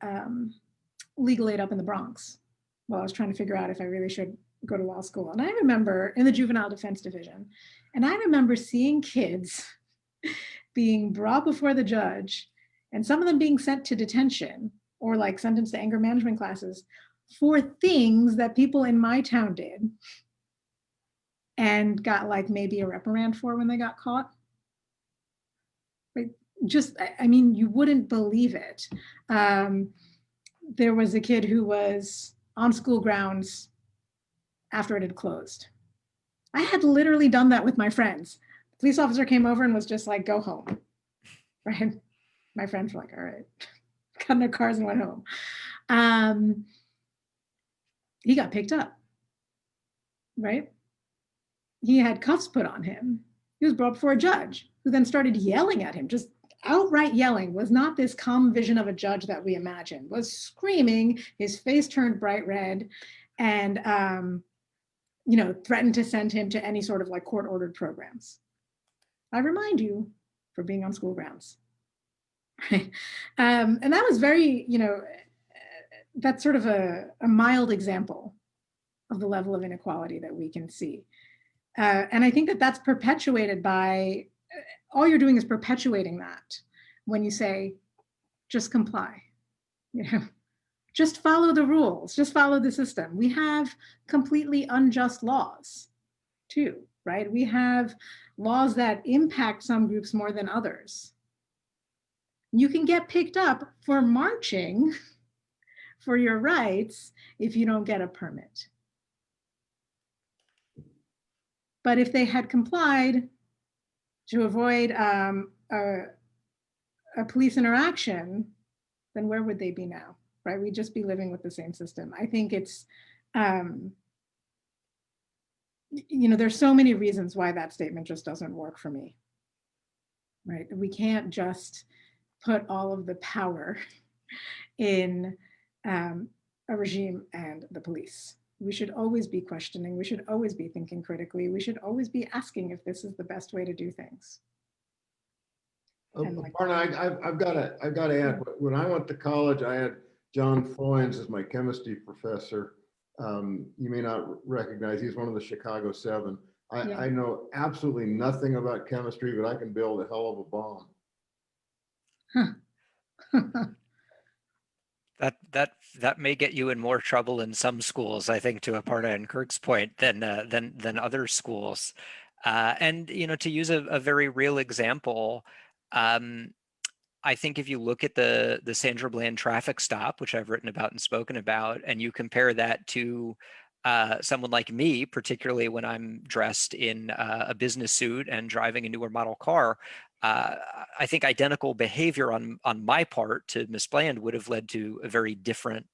legal aid up in the Bronx while I was trying to figure out if I really should go to law school. And I remember in the juvenile defense division, and I remember seeing kids being brought before the judge, and some of them being sent to detention or like sentenced to anger management classes for things that people in my town did and got like maybe a reprimand for when they got caught. Right? Just, I mean, you wouldn't believe it. There was a kid who was on school grounds after it had closed. I had literally done that with my friends. The police officer came over and was just like, go home, right? My friends were like, all right, got in their cars and went home. He got picked up, right? He had cuffs put on him. He was brought before a judge who then started yelling at him, just outright yelling. Was not this calm vision of a judge that we imagine, was screaming, his face turned bright red, and threatened to send him to any sort of like court-ordered programs. I remind you, for being on school grounds. Right? And that was very, that's sort of a mild example of the level of inequality that we can see. And I think that that's perpetuated by, all you're doing is perpetuating that when you say, just comply, just follow the rules, just follow the system. We have completely unjust laws too, right? We have laws that impact some groups more than others. You can get picked up for marching for your rights if you don't get a permit. But if they had complied to avoid a police interaction, then where would they be now, right? We'd just be living with the same system. I think it's, there's so many reasons why that statement just doesn't work for me, right? We can't just put all of the power in a regime and the police. We should always be questioning. We should always be thinking critically. We should always be asking if this is the best way to do things. Aparna, I've got to add. When I went to college, I had John Foynes as my chemistry professor. You may not recognize. He's one of the Chicago Seven. I know absolutely nothing about chemistry, but I can build a hell of a bomb. Huh. That may get you in more trouble in some schools, I think, to Aparna and Kirk's point, than other schools. And to use a very real example, I think if you look at the Sandra Bland traffic stop, which I've written about and spoken about, and you compare that to someone like me, particularly when I'm dressed in a business suit and driving a newer model car, I think identical behavior on my part to Ms. Bland would have led to a very different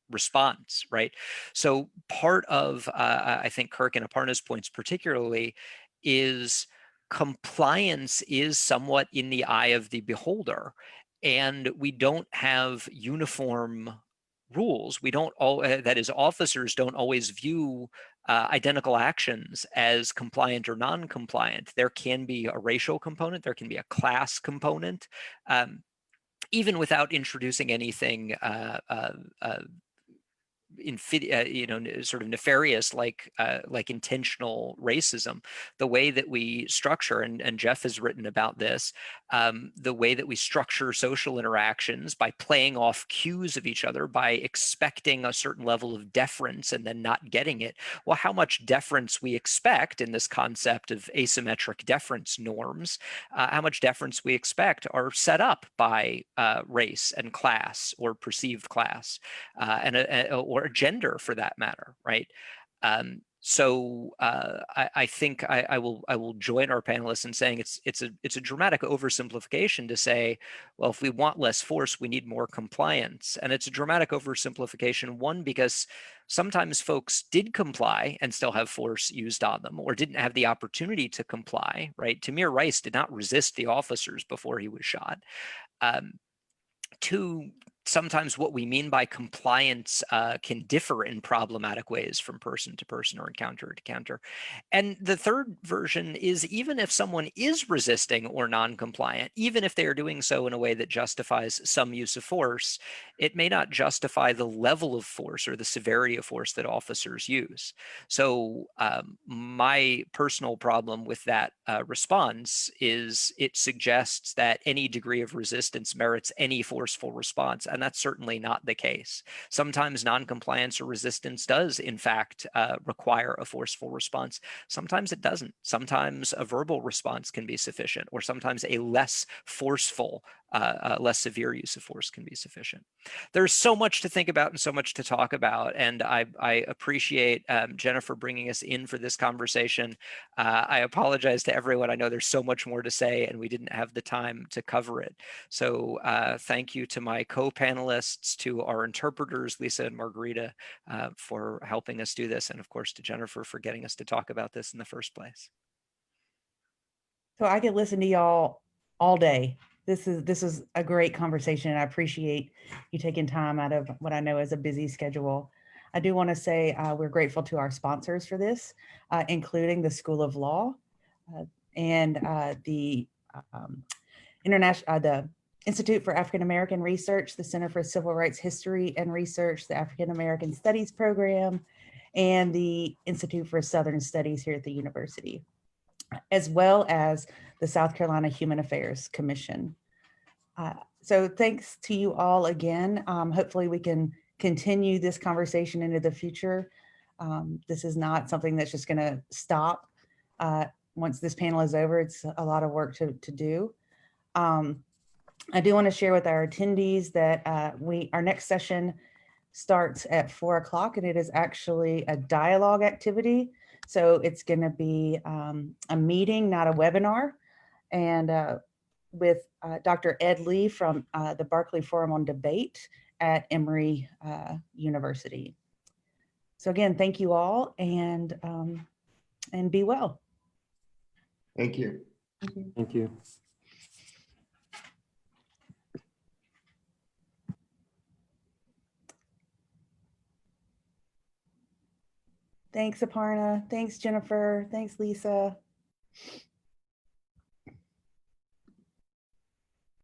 response, right? So part of, I think, Kirk and Aparna's points particularly is compliance is somewhat in the eye of the beholder, and we don't have uniform rules. We don't all, that is, officers don't always view identical actions as compliant or non-compliant. There can be a racial component, there can be a class component, even without introducing anything sort of nefarious, like intentional racism. The way that we structure, and Geoff has written about this, the way that we structure social interactions by playing off cues of each other, by expecting a certain level of deference and then not getting it. Well, how much deference we expect in this concept of asymmetric deference norms, how much deference we expect are set up by race and class or perceived class, or gender for that matter, right? I think I will join our panelists in saying it's a dramatic oversimplification to say, well, if we want less force, we need more compliance. And it's a dramatic oversimplification, one, because sometimes folks did comply and still have force used on them, or didn't have the opportunity to comply, right? Tamir Rice did not resist the officers before he was shot. Two, sometimes what we mean by compliance can differ in problematic ways from person to person or encounter to encounter. And the third version is, even if someone is resisting or non-compliant, even if they are doing so in a way that justifies some use of force, it may not justify the level of force or the severity of force that officers use. So my personal problem with that response is it suggests that any degree of resistance merits any forceful response. And that's certainly not the case. Sometimes noncompliance or resistance does, in fact, require a forceful response. Sometimes it doesn't. Sometimes a verbal response can be sufficient, or sometimes a less forceful, less severe use of force can be sufficient. There's so much to think about and so much to talk about, and I appreciate Jennifer bringing us in for this conversation. I apologize to everyone. I know there's so much more to say, and we didn't have the time to cover it. So thank you to my co-panelists, to our interpreters, Lisa and Margarita, for helping us do this, and of course to Jennifer for getting us to talk about this in the first place. So I could listen to y'all all day. This is a great conversation, and I appreciate you taking time out of what I know is a busy schedule. I do want to say we're grateful to our sponsors for this, including the School of Law and the the Institute for African American Research, the Center for Civil Rights History and Research, the African American Studies Program, and the Institute for Southern Studies here at the university, as well as the South Carolina Human Affairs Commission. So thanks to you all again. Hopefully we can continue this conversation into the future. This is not something that's just gonna stop once this panel is over. It's a lot of work to do. I do want to share with our attendees that our next session starts at 4 o'clock, and it is actually a dialogue activity. So it's going to be a meeting, not a webinar, and with Dr. Ed Lee from the Barkley Forum on Debate at Emory University. So again, thank you all, and be well. Thank you. Thank you. Thank you. Thanks, Aparna. Thanks, Jennifer. Thanks, Lisa.